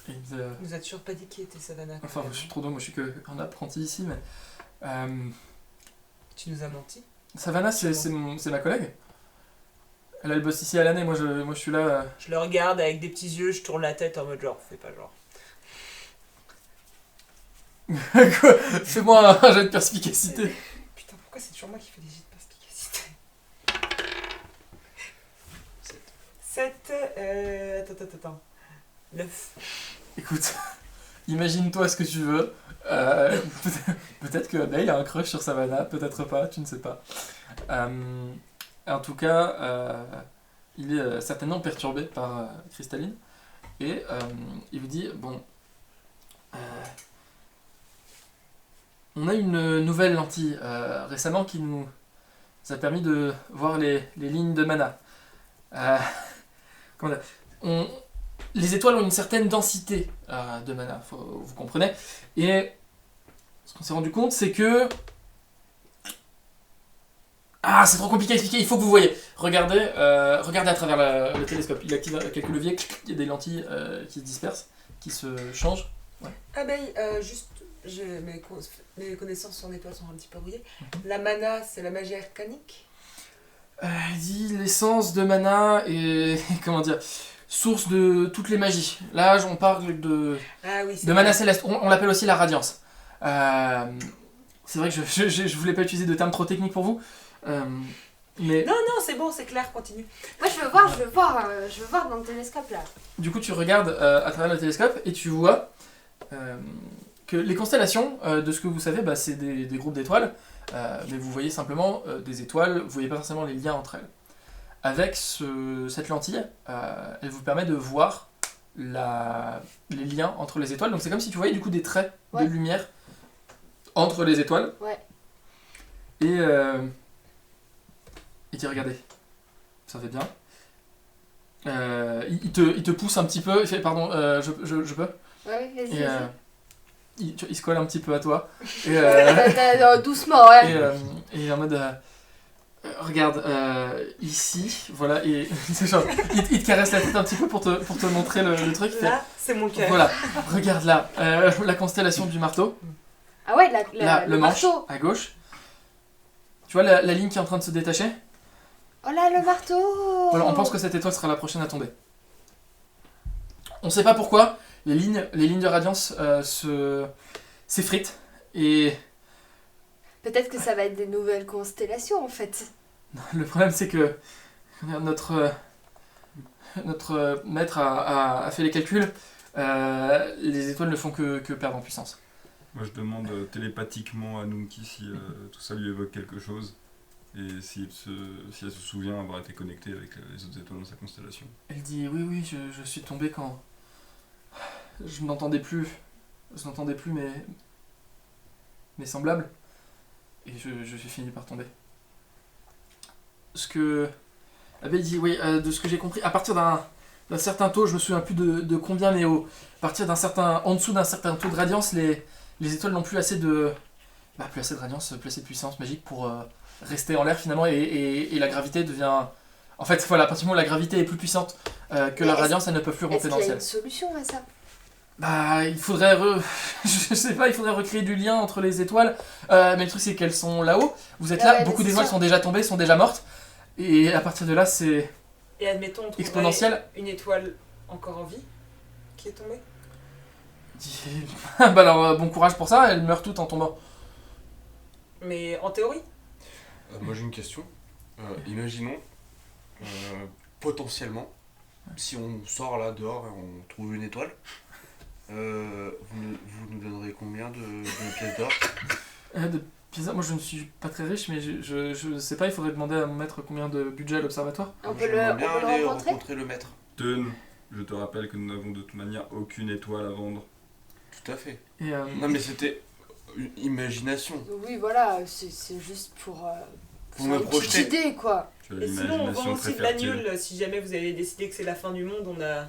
Et il dit, Il nous a toujours pas dit qui était Savannah. quand enfin même, je suis hein. trop drôle, moi je suis qu'un apprenti ici, mais Tu nous as menti. Savannah c'est ma collègue. Elle bosse ici à l'année, moi je suis là. Je le regarde avec des petits yeux, je tourne la tête en mode genre, fais pas genre. Quoi Fais-moi un jet de perspicacité. Putain, pourquoi c'est toujours moi qui fais des jets de perspicacité 7, attends. 9. Écoute, imagine-toi ce que tu veux. Peut-être que Abeille a un crush sur Savannah, peut-être pas, tu ne sais pas. En tout cas, il est certainement perturbé par Cristalline. Et il vous dit, bon, on a une nouvelle lentille récemment qui nous a permis de voir les lignes de mana. Comment dire, les étoiles ont une certaine densité de mana, vous comprenez. Et ce qu'on s'est rendu compte, c'est que... Ah, c'est trop compliqué à expliquer, il faut que vous voyez. Regardez à travers le télescope. Il active quelques leviers, il y a des lentilles qui se dispersent, qui se changent. Abeille, juste, mes connaissances en étoiles sont un petit peu rouillées. La mana, c'est la magie arcanique. Il dit l'essence de mana et comment dire, source de toutes les magies. Là, on parle de Ah oui, c'est mana céleste. On l'appelle aussi la radiance. C'est vrai que je voulais pas utiliser de termes trop techniques pour vous, mais Non, c'est bon, c'est clair, continue. Moi je veux voir dans le télescope là. du coup, tu regardes à travers le télescope et tu vois que les constellations, de ce que vous savez, bah, c'est des groupes d'étoiles, mais vous voyez simplement des étoiles, vous voyez pas forcément les liens entre elles. Avec cette lentille, elle vous permet de voir les liens entre les étoiles. Donc c'est comme si tu voyais du coup des traits Ouais. de lumière entre les étoiles. Ouais. Et tu regardez, ça fait bien. Il te pousse un petit peu, il fait pardon, je peux. Ouais, vas-y, Et vas-y. il se colle un petit peu à toi. Et, Doucement, ouais. et en mode regarde ici, voilà, et c'est genre, il te caresse la tête un petit peu pour te montrer le truc. Il fait, Là, c'est mon cœur. voilà, regarde là, la constellation du marteau, Ah ouais, là, le manche marteau. à gauche. Tu vois la ligne qui est en train de se détacher. Oh là, le marteau. Voilà, on pense que cette étoile sera la prochaine à tomber. On sait pas pourquoi, les lignes de radiance s'effritent et Peut-être que ça va être des nouvelles constellations en fait. le problème c'est que notre maître a fait les calculs, les étoiles ne font que perdre en puissance. Moi, je demande télépathiquement à Nunki si tout ça lui évoque quelque chose et si elle se souvient avoir été connectée avec les autres étoiles dans sa constellation. Elle dit oui, je suis tombé quand je n'entendais plus mes semblables et je suis fini par tomber. Ce que Abeille dit, oui, de ce que j'ai compris, à partir d'un certain taux, je me souviens plus de combien, mais à partir en dessous d'un certain taux de radiance, les étoiles n'ont plus assez de radiance, plus assez de puissance magique pour rester en l'air finalement, et la gravité devient... En fait, voilà, à partir du moment où la gravité est plus puissante que la radiance, elles ne peuvent plus Est-ce remonter dans qu'il y le a ciel. une solution à ça? Bah, il faudrait je sais pas, il faudrait recréer du lien entre les étoiles, mais le truc c'est qu'elles sont là-haut, vous êtes Ah là, ouais, beaucoup c'est d'étoiles sûr. sont déjà tombées, sont déjà mortes, et à partir de là c'est Et admettons, on trouverait exponentiel. une étoile encore en vie qui est tombée. Bah alors, bon courage pour ça, elles meurent toutes en tombant. Mais en théorie. Moi j'ai une question. Imaginons, potentiellement, si on sort là dehors et on trouve une étoile, vous nous donnerez combien de pièces d'or Pisa, moi je ne suis pas très riche, mais je sais pas, il faudrait demander à mon maître combien de budget à l'observatoire. On peut J'aimerais le bien aller rencontrer. rencontrer le maître. Teun, je te rappelle que nous n'avons de toute manière aucune étoile à vendre. Tout à fait. Et, Non mais c'était une imagination. Oui, voilà, c'est juste pour Pour faire me une petite projeter. idée, quoi. Tu as Et sinon, on vend l'imagination très aussi de fertile. l'agneau si jamais vous avez décidé que c'est la fin du monde. On a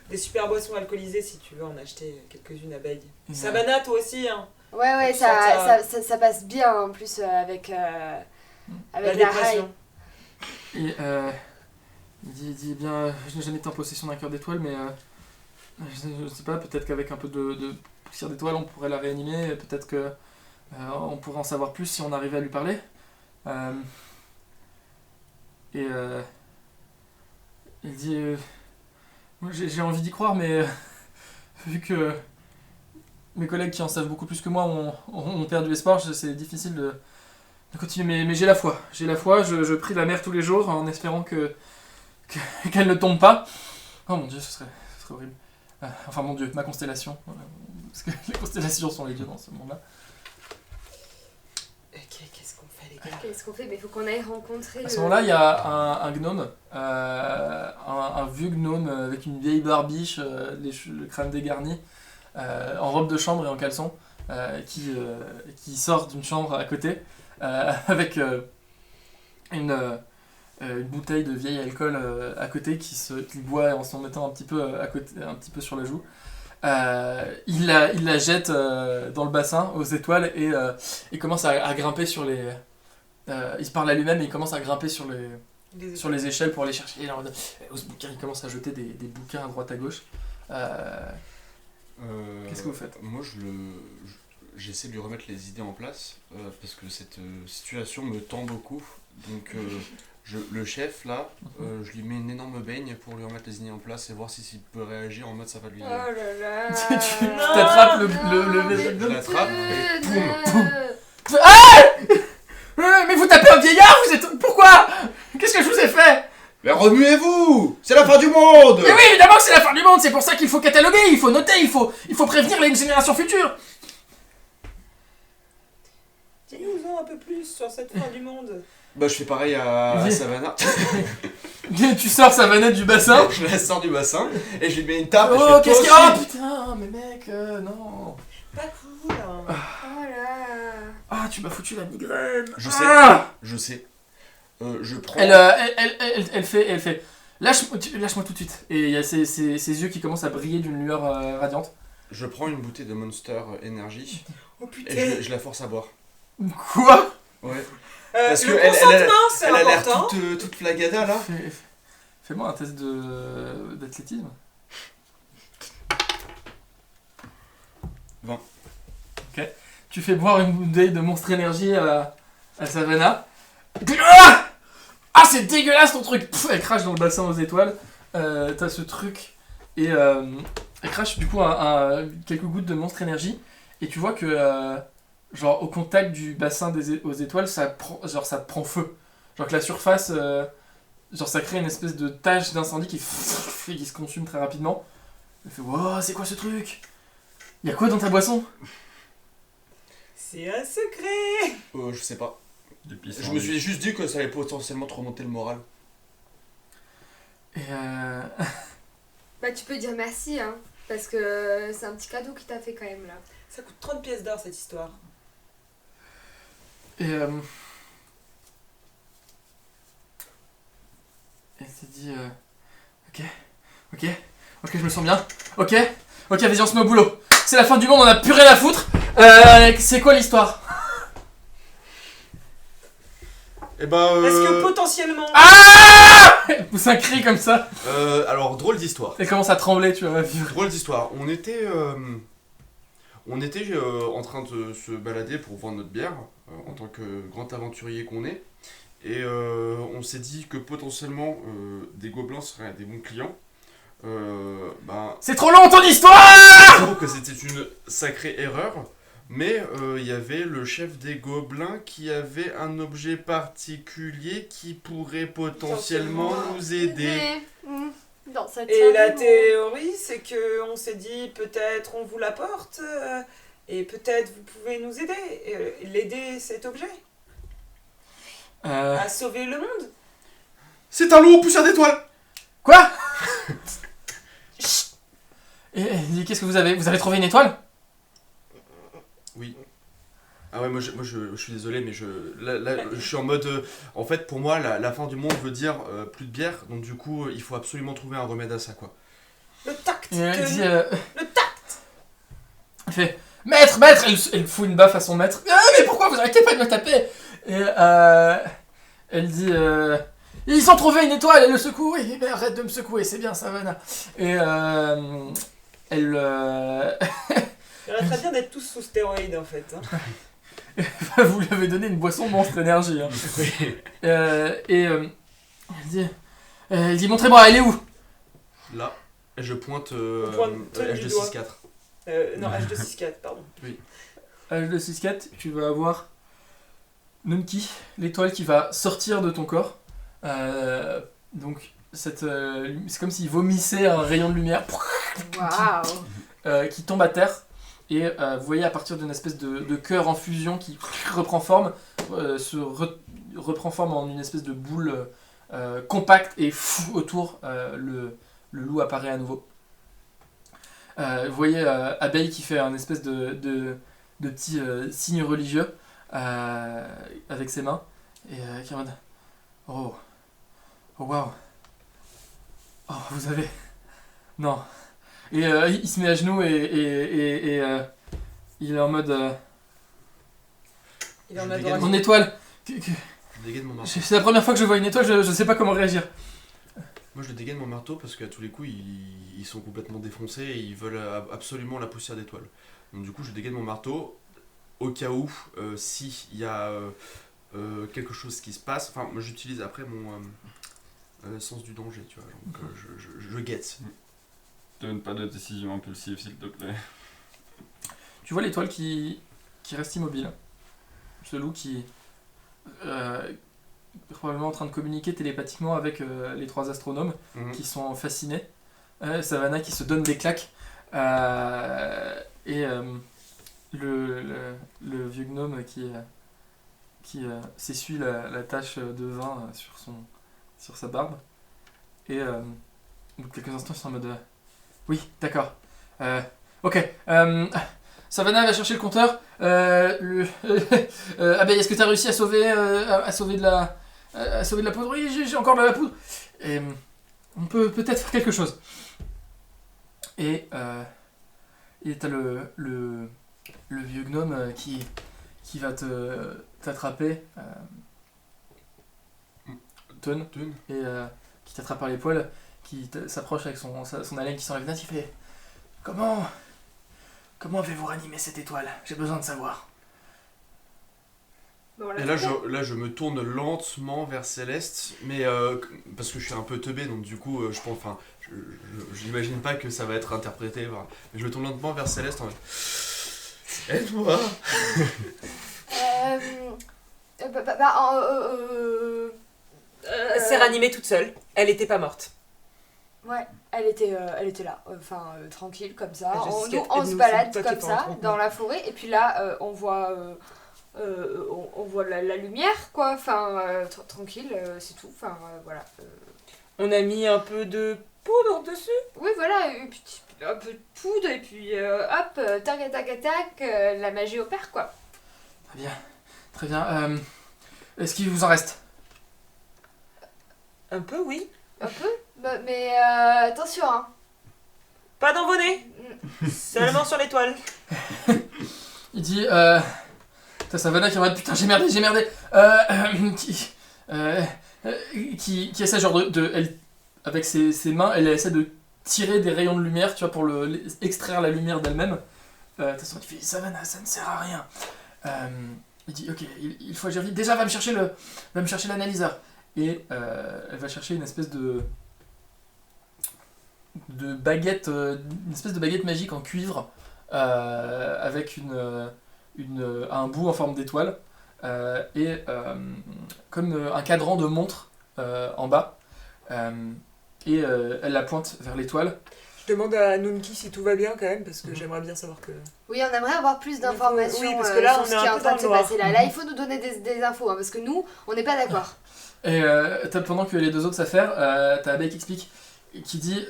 des super boissons alcoolisées si tu veux en acheter quelques-unes à Beg. et, Savannah, toi aussi, hein. Ouais, Pour ça passe bien en plus avec La la raille. dépression. Et il dit bien, je n'ai jamais été en possession d'un cœur d'étoile, mais je sais pas, peut-être qu'avec un peu de poussière d'étoile, on pourrait la réanimer, et peut-être que on pourrait en savoir plus si on arrivait à lui parler. Il dit, moi, j'ai envie d'y croire, mais vu que mes collègues qui en savent beaucoup plus que moi ont perdu espoir, c'est difficile de continuer. Mais j'ai la foi, je prie la mer tous les jours en espérant qu'elle ne tombe pas. Oh mon dieu, ce serait horrible. Enfin mon dieu, ma constellation. Parce que les constellations sont les dieux dans ce monde-là. Ok, qu'est-ce qu'on fait, les gars? Qu'est-ce qu'on fait? Mais il faut qu'on aille rencontrer. À ce moment-là, il y a un gnome, un vieux gnome avec une vieille barbiche, le crâne dégarni, en robe de chambre et en caleçon, qui sort d'une chambre à côté, avec une bouteille de vieil alcool à côté qu'il boit en s'en mettant un petit peu à côté, un petit peu sur la joue. Il la jette dans le bassin aux étoiles et il commence à grimper sur les. Il se parle à lui-même et il commence à grimper sur les échelles pour aller chercher. Il commence à jeter des bouquins à droite à gauche. Qu'est-ce que vous faites? Moi, j'essaie de lui remettre les idées en place parce que cette situation me tend beaucoup. Donc, le chef, là, je lui mets une énorme baigne pour lui remettre les idées en place et voir s'il peut réagir en mode ça va lui. Oh là là. tu t'attrapes le Je l'attrape et poum. Mais vous tapez un vieillard, vous êtes. Pourquoi? Qu'est-ce que je vous ai fait? Mais remuez-vous! C'est la fin du monde! Mais oui, évidemment que c'est la fin du monde, c'est pour ça qu'il faut cataloguer, il faut noter, il faut prévenir les générations futures. Dis-nous-en un peu plus sur cette fin du monde. Bah, je fais pareil à Savannah. Tu sors Savannah du bassin. Je la sors du bassin et je lui mets une tape. et je Oh, fais, qu'est-ce qu'il y toi a? aussi. Oh putain, mais mec, non. Pas cool, hein. Oh là. Ah, tu m'as foutu la migraine. Je sais. Ah Je sais. Je prends. Elle fait. Lâche-moi tout de suite. Et il y a ses yeux qui commencent à briller d'une lueur radiante. Je prends une bouteille de Monster Energy Oh putain. et je la force à boire. Quoi? Ouais. Parce le que elle consentement, c'est elle a l'air important. toute flagada là. Fais-moi un test d'athlétisme. 20. Ok. Tu fais boire une bouteille de Monstre Énergie à Savannah. Ah, c'est dégueulasse ton truc! Pff, elle crache dans le bassin aux étoiles. T'as ce truc. Et elle crache du coup quelques gouttes de Monstre Énergie. Et tu vois que, genre, au contact du bassin aux étoiles, ça prend feu. Genre que la surface, genre ça crée une espèce de tache d'incendie qui se consume très rapidement. Elle fait wow, c'est quoi ce truc? Y'a quoi dans ta boisson? C'est un secret. Je sais pas. Des Je pissenlits. me suis juste dit que ça allait potentiellement te remonter le moral. Et Bah, tu peux dire merci, hein. Parce que c'est un petit cadeau qu'il t'a fait quand même là. Ça coûte 30 pièces d'or cette histoire. elle s'est dit ok, je me sens bien. Ok, vas-y, on se met au boulot. C'est la fin du monde, on a plus rien à foutre. C'est quoi l'histoire? Et bah. Est-ce que potentiellement. Ah! Elle pousse un cri comme ça. Alors, drôle d'histoire. Elle commence à trembler, tu vas vivre. Drôle d'histoire. On était en train de se balader pour vendre notre bière, en tant que grand aventurier qu'on est. Et on s'est dit que potentiellement des gobelins seraient des bons clients. C'est trop long ton histoire! Je trouve que c'était une sacrée erreur. Mais il y avait le chef des gobelins qui avait un objet particulier qui pourrait potentiellement nous aider. Dans cette Et fin la du monde. théorie, c'est que on s'est dit peut-être on vous l'apporte Et peut-être vous pouvez nous aider, l'aider cet objet à sauver le monde. C'est un loup aux poussières d'étoiles. Quoi? Et il dit, qu'est-ce que vous avez? Vous avez trouvé une étoile? Oui. Ah ouais, moi je suis désolé, mais là, je suis en mode... en fait, pour moi, la fin du monde veut dire plus de bière, donc du coup, il faut absolument trouver un remède à ça, quoi. Le tact. Et elle dit, Le tact. elle fait, maître! Elle fout une baffe à son maître. Ah, mais pourquoi vous arrêtez pas de me taper? Et elle dit, ils ont trouvé une étoile, elle le secoue. Oui, mais arrête de me secouer, c'est bien, Savannah. Et elle... Il aurait très bien d'être tous sous stéroïdes en fait. Hein. Vous lui avez donné une boisson monstre énergie. Hein. Elle dit, montrez-moi, elle est où? Là, je pointe On pointe du doigt. H264. Non, H264, pardon. H264, tu vas avoir Nunki, l'étoile qui va sortir de ton corps. Donc, c'est comme s'il vomissait un rayon de lumière Waouh. qui tombe à terre. Et vous voyez à partir d'une espèce de cœur en fusion qui reprend forme, reprend forme en une espèce de boule compacte et autour, le loup apparaît à nouveau. Vous voyez Abeille qui fait un espèce de petit signe religieux avec ses mains et qui est en mode oh waouh, oh vous avez non. Et il se met à genoux et il est en mode Il en Je a dégaine mon étoile. Je dégaine mon marteau. C'est la première fois que je vois une étoile, je sais pas comment réagir. Moi, je dégaine mon marteau parce qu'à tous les coups, ils sont complètement défoncés et ils veulent absolument la poussière d'étoile. Donc du coup, je dégaine mon marteau au cas où, s'il y a quelque chose qui se passe. Enfin, moi, j'utilise après mon sens du danger, tu vois. Donc je guette. Donne pas de décision impulsive, s'il te plaît. Tu vois l'étoile qui reste immobile. Ce loup qui est probablement en train de communiquer télépathiquement avec les trois astronomes qui sont fascinés. Savannah qui se donne des claques. Et le vieux gnome qui s'essuie la tache de vin sur sa barbe. Et au bout de quelques instants, ils sont en mode... oui, d'accord. Ok. Savannah va chercher le compteur. Abeille, est-ce que tu as réussi à sauver de la poudre? Oui, j'ai encore de la poudre. Et on peut peut-être faire quelque chose. Et t'as le vieux gnome qui va t'attraper. Ton. Et qui t'attrape par les poils, qui s'approche avec son haleine qui s'enlève net, il fait Comment avez-vous ranimé cette étoile? J'ai besoin de savoir. Bon, Et là, je me tourne lentement vers Céleste, mais parce que je suis un peu teubé, donc du coup, je pense, enfin, je n'imagine pas que ça va être interprété. Voilà. Mais je me tourne lentement vers Céleste en mode aide-moi. Elle s'est ranimée toute seule. Elle était pas morte. Ouais, elle était là, tranquille comme ça. Jessica, On se nous, balade c'est toi qui comme es pas en ça trompe. dans la forêt et puis là on voit la lumière quoi. Tranquille, c'est tout. Voilà. On a mis un peu de poudre dessus. Oui voilà, un peu de poudre et puis hop, tac, la magie opère quoi. Très bien. Est-ce qu'il vous en reste? Un peu, oui. Un peu, mais attention hein. Pas dans vos nez. Seulement sur l'étoile. Il dit t'as Savannah qui est en mode putain j'ai merdé. Qui essaie genre elle, avec ses mains, elle essaie de tirer des rayons de lumière, tu vois, pour extraire la lumière d'elle-même. T'as son qui fait Savannah, ça ne sert à rien. Il dit ok, il faut agir vite. Déjà va me chercher l'analyseur. Et elle va chercher une espèce de baguette, magique en cuivre avec un bout en forme d'étoile et comme un cadran de montre en bas et elle la pointe vers l'étoile. Je demande à Nunki si tout va bien quand même, parce que j'aimerais bien savoir que... Oui, on aimerait avoir plus d'informations Oui, parce que là, sur on ce est qui est un en peu train dans de se le noir. passer là. Là, il faut nous donner des infos, hein, parce que nous, on n'est pas d'accord. Et pendant que les deux autres s'affairent, t'as Abbé qui explique, qui dit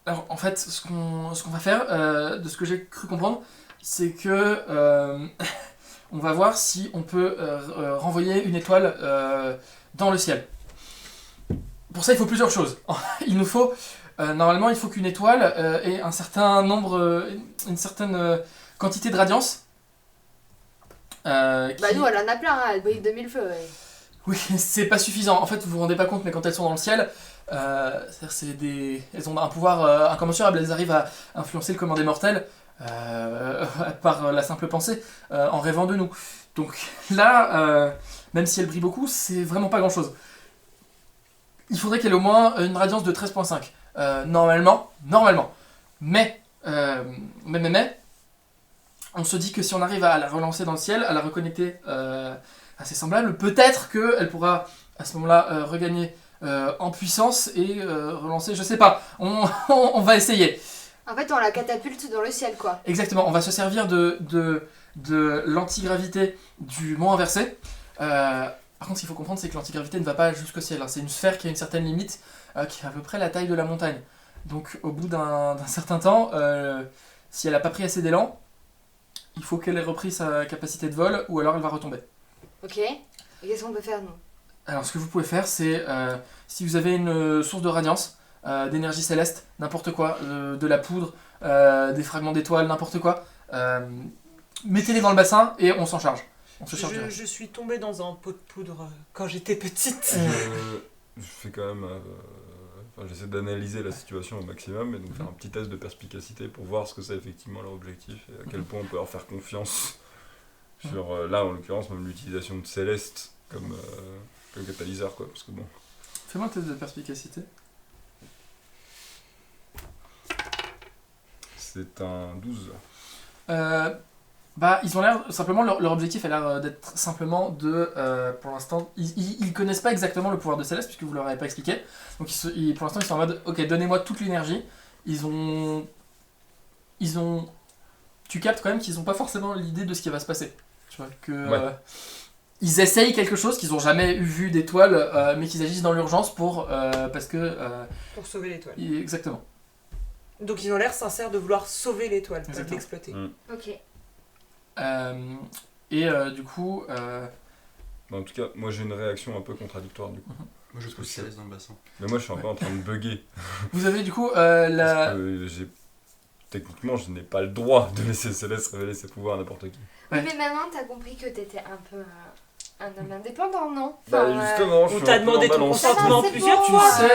alors en fait, ce qu'on va faire, de ce que j'ai cru comprendre, c'est que on va voir si on peut renvoyer une étoile dans le ciel. Pour ça, il faut plusieurs choses. Il nous faut, normalement, il faut qu'une étoile ait un certain nombre, une certaine quantité de radiance. Bah nous, elle en a plein, hein, elle brille de mille feux. Ouais. Oui, c'est pas suffisant. En fait, vous vous rendez pas compte, mais quand elles sont dans le ciel, elles ont un pouvoir incommensurable. Elles arrivent à influencer le commun des mortels par la simple pensée, en rêvant de nous. Donc là, même si elles brillent beaucoup, c'est vraiment pas grand-chose. Il faudrait qu'elle ait au moins une radiance de 13.5. Normalement. Mais, on se dit que si on arrive à la relancer dans le ciel, à la reconnecter à ses semblables, peut-être qu'elle pourra à ce moment-là regagner en puissance et relancer, je sais pas, on va essayer. En fait, on la catapulte dans le ciel, quoi. Exactement, on va se servir de l'antigravité du mont inversé. Par contre, ce qu'il faut comprendre, c'est que l'antigravité ne va pas jusqu'au ciel, hein. C'est une sphère qui a une certaine limite, qui est à peu près la taille de la montagne. Donc au bout d'un certain temps, si elle n'a pas pris assez d'élan, il faut qu'elle ait repris sa capacité de vol, ou alors elle va retomber. Ok. Et qu'est-ce qu'on peut faire, nous? Alors ce que vous pouvez faire, c'est, si vous avez une source de radiance, d'énergie céleste, n'importe quoi, de la poudre, des fragments d'étoiles, n'importe quoi, mettez-les dans le bassin et on s'en charge. On se charge. Je suis tombée dans un pot de poudre quand j'étais petite. Je fais quand même. J'essaie d'analyser la situation au maximum et donc faire un petit test de perspicacité pour voir ce que c'est effectivement leur objectif et à quel point on peut leur faire confiance sur, là en l'occurrence, même l'utilisation de Céleste comme catalyseur, quoi. Parce que bon. Fais-moi un test de perspicacité. C'est un 12. Ils ont l'air, simplement, leur objectif a l'air d'être simplement de, pour l'instant, ils connaissent pas exactement le pouvoir de Céleste puisque vous leur avez pas expliqué. Donc pour l'instant ils sont en mode, ok, donnez-moi toute l'énergie. Tu captes quand même qu'ils ont pas forcément l'idée de ce qui va se passer. Tu vois, que Ouais. ils essayent quelque chose qu'ils ont jamais vu d'étoile, mais qu'ils agissent dans l'urgence parce que... Pour sauver l'étoile. Exactement. Donc ils ont l'air sincères de vouloir sauver l'étoile, pas de Exactement. l'exploiter. Ok. Du coup... En tout cas, moi j'ai une réaction un peu contradictoire du coup. Moi je pousse Céleste dans le bassin. Mais moi je suis un peu en train de bugger. Vous avez du coup Parce que techniquement, je n'ai pas le droit de laisser Céleste révéler ses pouvoirs à n'importe qui. Oui, Ouais. mais maintenant, t'as compris que t'étais un peu un homme indépendant, non? Bah Enfin, justement, je on suis t'a un peu demandé en ton balance. consentement. c'est plusieurs, bon, tu sais.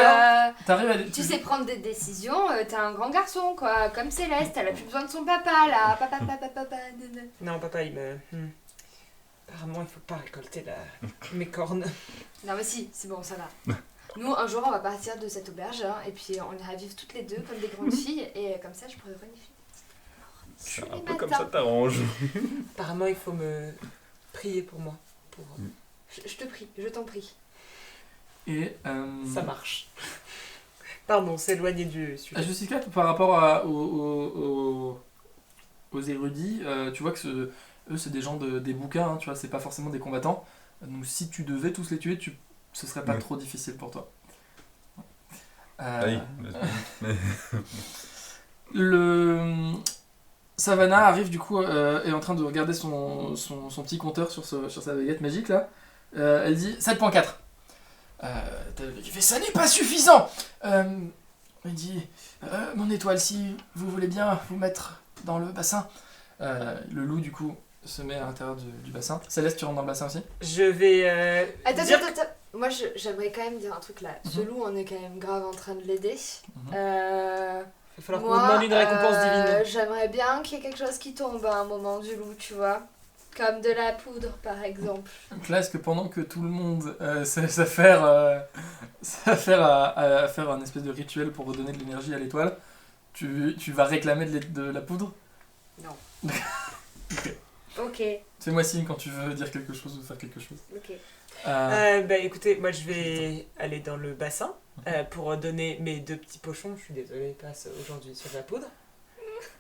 T'arrives à... Tu sais prendre des décisions, t'es un grand garçon, quoi. Comme Céleste, elle a plus besoin de son papa, là. Papa. Nanana. Non, papa, il me... Apparemment, il faut pas récolter mes cornes. Non, mais si, c'est bon, ça va. Nous, un jour, on va partir de cette auberge, hein, et puis on ira vivre toutes les deux comme des grandes filles, et comme ça, je pourrais renifler. C'est Tous un les peu comme matins. ça t'arrange. Apparemment, il faut me prier pour moi. Je te prie, je t'en prie. Et... Ça marche. Pardon, s'éloigner du sujet. Jessica, par rapport aux érudits, tu vois que eux, c'est des gens des bouquins, hein, tu vois, c'est pas forcément des combattants. Donc si tu devais tous les tuer, ce serait pas Oui. trop difficile pour toi. Oui, Le Savannah arrive du coup, est en train de regarder son petit compteur sur sa baguette magique là. Elle dit 7.4. T'as le mec qui fait ça n'est pas suffisant. Il dit mon étoile, si vous voulez bien vous mettre dans le bassin. Le loup du coup se met à l'intérieur du bassin. Céleste, tu rentres dans le bassin aussi? Je vais... Attends. Moi, j'aimerais quand même dire un truc là. Ce loup, on est quand même grave en train de l'aider. Mhm. Il va falloir qu'on Moi, nous demande une récompense divine. J'aimerais bien qu'il y ait quelque chose qui tombe à un moment du loup, tu vois. Comme de la poudre, par exemple. Donc là, est-ce que pendant que tout le monde s'affaire à faire un espèce de rituel pour redonner de l'énergie à l'étoile, tu vas réclamer de la poudre? Non. Ok. Ok, Fais-moi signe quand tu veux dire quelque chose ou faire quelque chose. ok. Bah écoutez, moi je vais aller dans le bassin pour donner mes 2 petits pochons. Je suis désolée, ils passent aujourd'hui sur de la poudre.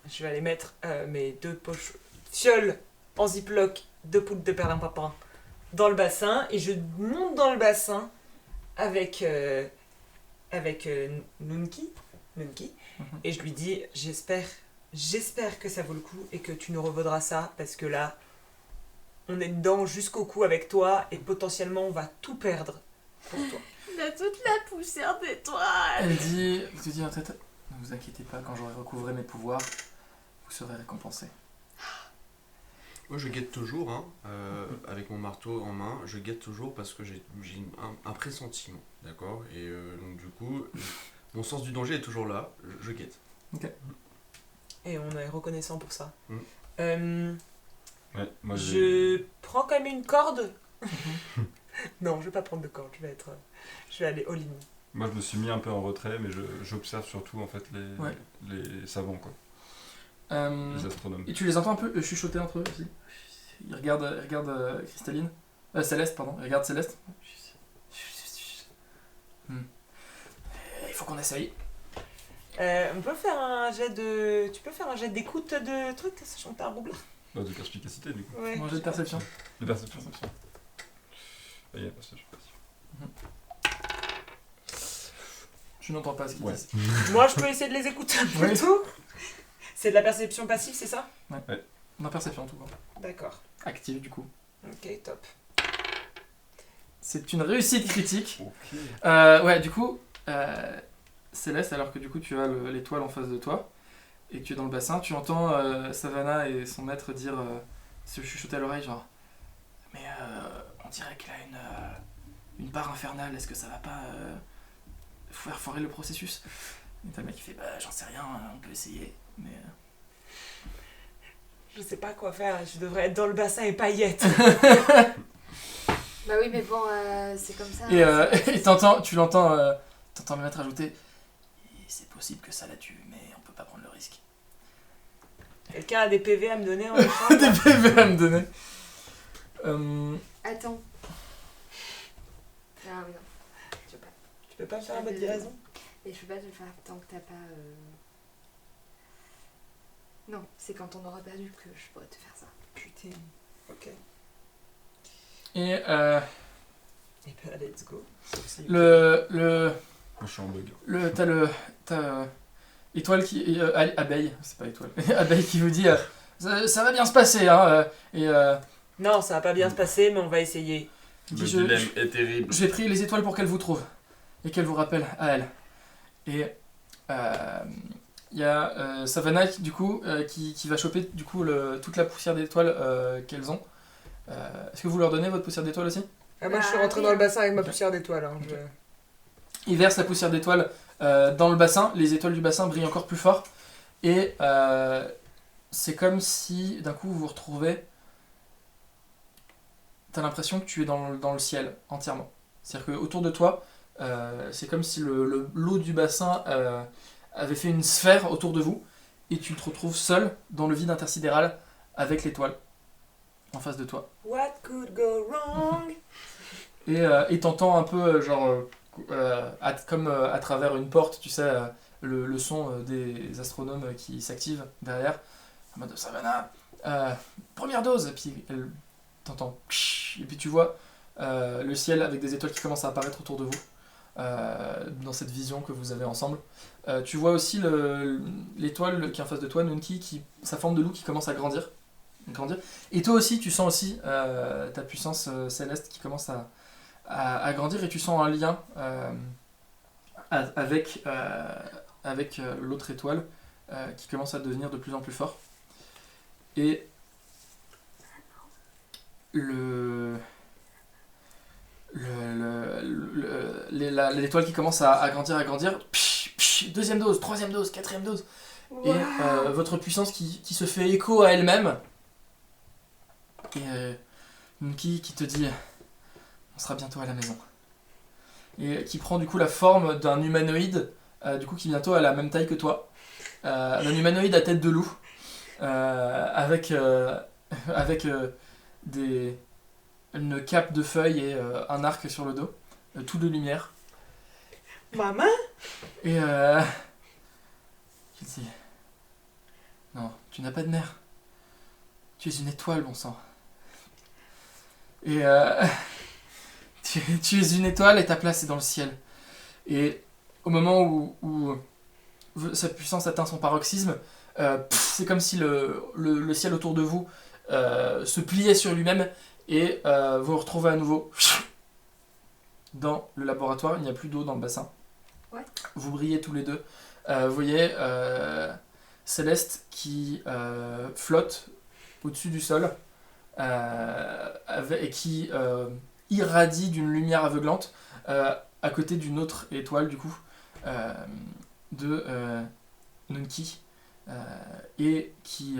Je vais aller mettre mes 2 fioles en ziploc de poudre de perlimpinpin dans le bassin et je monte dans le bassin avec Nunki et je lui dis j'espère que ça vaut le coup et que tu nous revaudras ça parce que là on est dedans jusqu'au cou avec toi et potentiellement on va tout perdre pour toi. Il a toute la poussière d'étoiles. Elle te dit en tête, ne vous inquiétez pas, quand j'aurai recouvré mes pouvoirs, vous serez récompensé. Moi je guette toujours, hein, avec mon marteau en main, je guette toujours parce que j'ai un pressentiment, d'accord. Et donc du coup, mon sens du danger est toujours là, je guette. Et on est reconnaissant pour ça. Ouais, moi Je prends quand même une corde. Non, je vais pas prendre de corde, je vais aller all in. Moi, je me suis mis un peu en retrait, mais j'observe surtout en fait Ouais. les savants, quoi, les astronomes. Et tu les entends un peu chuchoter entre eux aussi. Ils regardent Cristalline. Céleste, pardon. Ils regardent Céleste. Il faut qu'on essaye. On peut faire un jet de... Tu peux faire un jet d'écoute de trucs, sachant que t'as un roublard. Bah, de perspicacité, du coup. Ouais. Manger de perception. De perception. Ah, il y a perception. Je n'entends pas ce qu'ils Ouais. disent. Moi, je peux essayer de les écouter un peu Oui. tout. C'est de la perception passive, c'est ça? Non, perception en tout cas. D'accord. Active du coup. Ok, top. C'est une réussite critique. Ok. Ouais, du coup, Céleste, alors que du coup tu as l'étoile en face de toi et que tu es dans le bassin, tu entends Savannah et son maître dire, se chuchoter à l'oreille, genre, mais on dirait qu'il a une barre infernale, est-ce que ça va pas faire foirer le processus? Et t'as le mec qui fait, bah j'en sais rien, on peut essayer, mais... Je sais pas quoi faire, je devrais être dans le bassin et paillettes. Bah oui, mais bon, c'est comme ça. Et tu l'entends le maître ajouter, et c'est possible que ça la tue, mais on peut pas prendre le risque. Quelqu'un a des PV à me donner en échange? Des PV à me donner. Attends. Ah oui, non. Je peux pas. Tu peux pas me faire un mode guérison? Et je peux pas te le faire tant que t'as pas... Non, c'est quand on aura perdu que je pourrais te faire ça. Putain. Ok. Et Et bah, let's go. C'est aussi- le Moi, je suis en bug. t'as Étoile qui Abeille, c'est pas Étoile. Abeille qui vous dit ça va bien se passer hein Non, ça va pas bien se passer, mais on va essayer. il Le dit, dilemme est terrible. je vais prier les étoiles pour qu'elles vous trouvent et qu'elles vous rappellent à elles. Et il y a Savannah du coup qui va choper du coup toute la poussière d'étoiles qu'elles ont. Est-ce que vous leur donnez votre poussière d'étoiles aussi? Ah, moi, je suis Bah, rentré oui. dans le bassin avec ma Ok. poussière d'étoile. Hein. Ok. Il verse la poussière d'étoiles dans le bassin, les étoiles du bassin brillent encore plus fort, et c'est comme si d'un coup vous vous retrouvez, t'as l'impression que tu es dans le ciel entièrement. C'est-à-dire qu'autour de toi, c'est comme si l'eau du bassin avait fait une sphère autour de vous, et tu te retrouves seul dans le vide intersidéral avec l'étoile en face de toi. What could go wrong? Et t'entends un peu, comme à travers une porte, tu sais, le son des astronomes qui s'activent derrière, en mode Savannah, première dose, et puis t'entends, et puis tu vois le ciel avec des étoiles qui commencent à apparaître autour de vous, dans cette vision que vous avez ensemble. Tu vois aussi l'étoile qui est en face de toi, Nunki, sa forme de loup qui commence à grandir. Et toi aussi, tu sens aussi ta puissance céleste qui commence à grandir, et tu sens un lien avec l'autre étoile qui commence à devenir de plus en plus fort. Et l'étoile qui commence à grandir, deuxième dose, troisième dose, quatrième dose, et votre puissance qui se fait écho à elle-même. Et Nunki qui te dit on sera bientôt à la maison, et qui prend du coup la forme d'un humanoïde du coup qui bientôt a la même taille que toi, d'un humanoïde à tête de loup, avec avec une cape de feuilles et un arc sur le dos, tout de lumière. Maman? Et il dit non, tu n'as pas de mère. Tu es une étoile, bon sang. Et tu es une étoile et ta place est dans le ciel. Et au moment où sa puissance atteint son paroxysme, c'est comme si le ciel autour de vous se pliait sur lui-même et vous vous retrouvez à nouveau dans le laboratoire. Il n'y a plus d'eau dans le bassin. Ouais. Vous brillez tous les deux. Vous voyez Céleste qui flotte au-dessus du sol et qui irradie d'une lumière aveuglante à côté d'une autre étoile du coup de Nunki et qui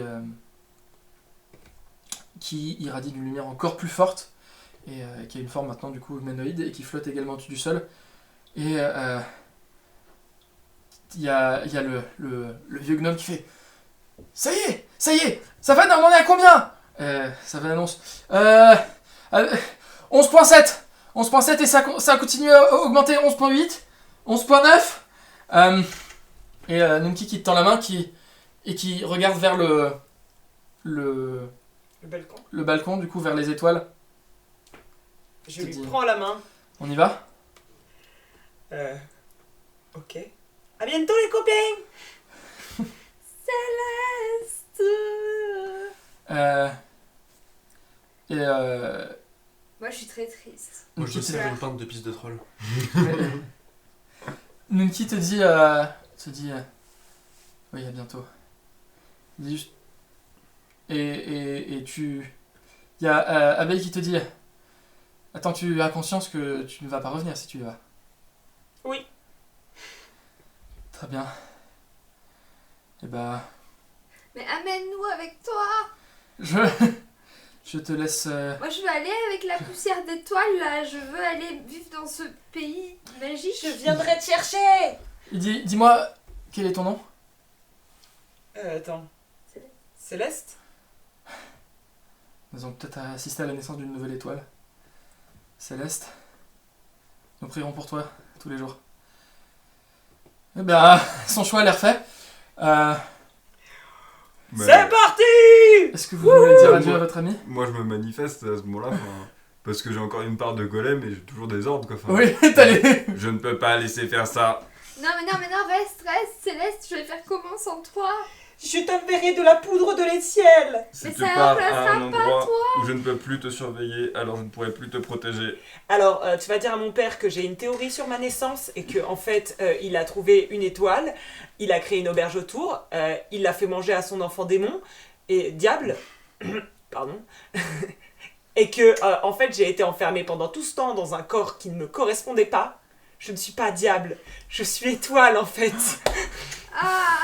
irradie d'une lumière encore plus forte et qui a une forme maintenant du coup humanoïde et qui flotte également au-dessus du sol. Et il y a le vieux gnome qui fait ça y est, ça va, on en est à combien ça va l'annonce 11.7 et ça continue à augmenter. 11.8, 11.9 et Nunki qui te tend la main qui regarde vers le balcon du coup vers les étoiles. Je lui prends la main. On y va? Ok. À bientôt les copains. Moi, je suis très triste. Moi, je Nunki sers une pinte de piste de troll. Nunki te dit oui, à bientôt. Il dit juste et tu il y a Abeille qui te dit attends, tu as conscience que tu ne vas pas revenir si tu y vas? Oui. Très bien. Et bah Mais amène-nous avec toi. je te laisse Moi, je veux aller avec la poussière d'étoiles, là. Je veux aller vivre dans ce pays magique. Je viendrai te chercher. il dit dis-moi quel est ton nom? Attends. Céleste? Nous avons peut-être assisté à la naissance d'une nouvelle étoile. Céleste, nous prierons pour toi tous les jours. Eh bien, son choix a l'air fait. C'est parti. Est-ce que vous voulez dire adieu à votre ami? Moi je me manifeste à ce moment-là, parce que j'ai encore une part de golem et j'ai toujours des ordres quoi. Oui, t'as les... Je ne peux pas laisser faire ça. Non, reste, Céleste. Je vais faire comment sans toi? Je t'enverrai de la poudre de les ciels. Si Mais tu ça pars à remplacera un pas endroit toi. où je ne peux plus te surveiller, alors je ne pourrai plus te protéger. Alors, tu vas dire à mon père que j'ai une théorie sur ma naissance et que en fait, il a trouvé une étoile, il a créé une auberge autour, il l'a fait manger à son enfant démon et diable, pardon, et que en fait, j'ai été enfermée pendant tout ce temps dans un corps qui ne me correspondait pas. Je ne suis pas diable, je suis étoile en fait. Ah.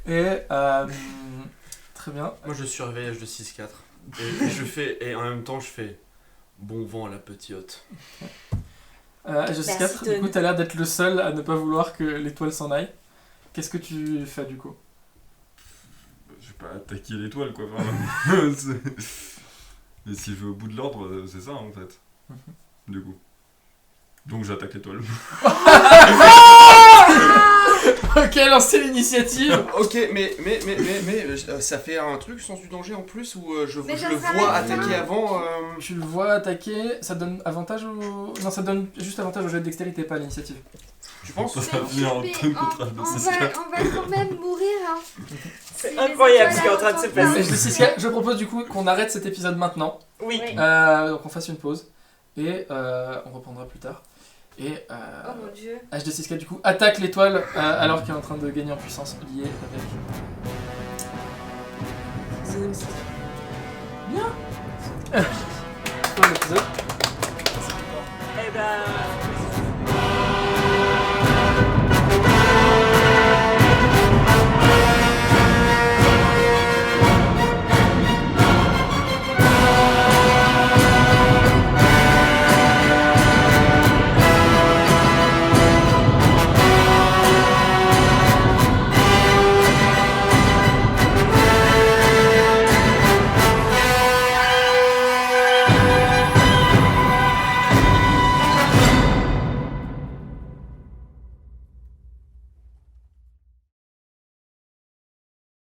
Et très bien. Moi, je surveille de 6-4. Et en même temps, je fais bon vent à la petite. Jessica, Merci, du coup, Tony. t'as l'air d'être le seul à ne pas vouloir que l'étoile s'en aille. Qu'est-ce que tu fais du coup? Je vais pas attaquer l'étoile quoi. Et si je vais au bout de l'ordre, c'est ça en fait. Du coup. Donc j'attaque l'étoile. Ok, lancez l'initiative. Ok, mais ça fait un truc sans du danger en plus où je Mais ça le sera vois la attaquer fin. avant. Tu le vois attaquer, ça donne avantage au... Non, ça donne juste avantage au jet de dextérité, pas à l'initiative. Tu penses? Ça va venir en Mais tonne on contre va Aldo quand même mourir, hein. C'est Si incroyable les ce qui est en train de se étoiles passer. entendent Je propose du coup qu'on arrête cet épisode maintenant. Oui. Oui. Donc on fasse une pause. Et on reprendra plus tard. Et Oh mon dieu. HD6K du coup attaque l'étoile alors qu'elle est en train de gagner en puissance liée avec... Zoom. Bien.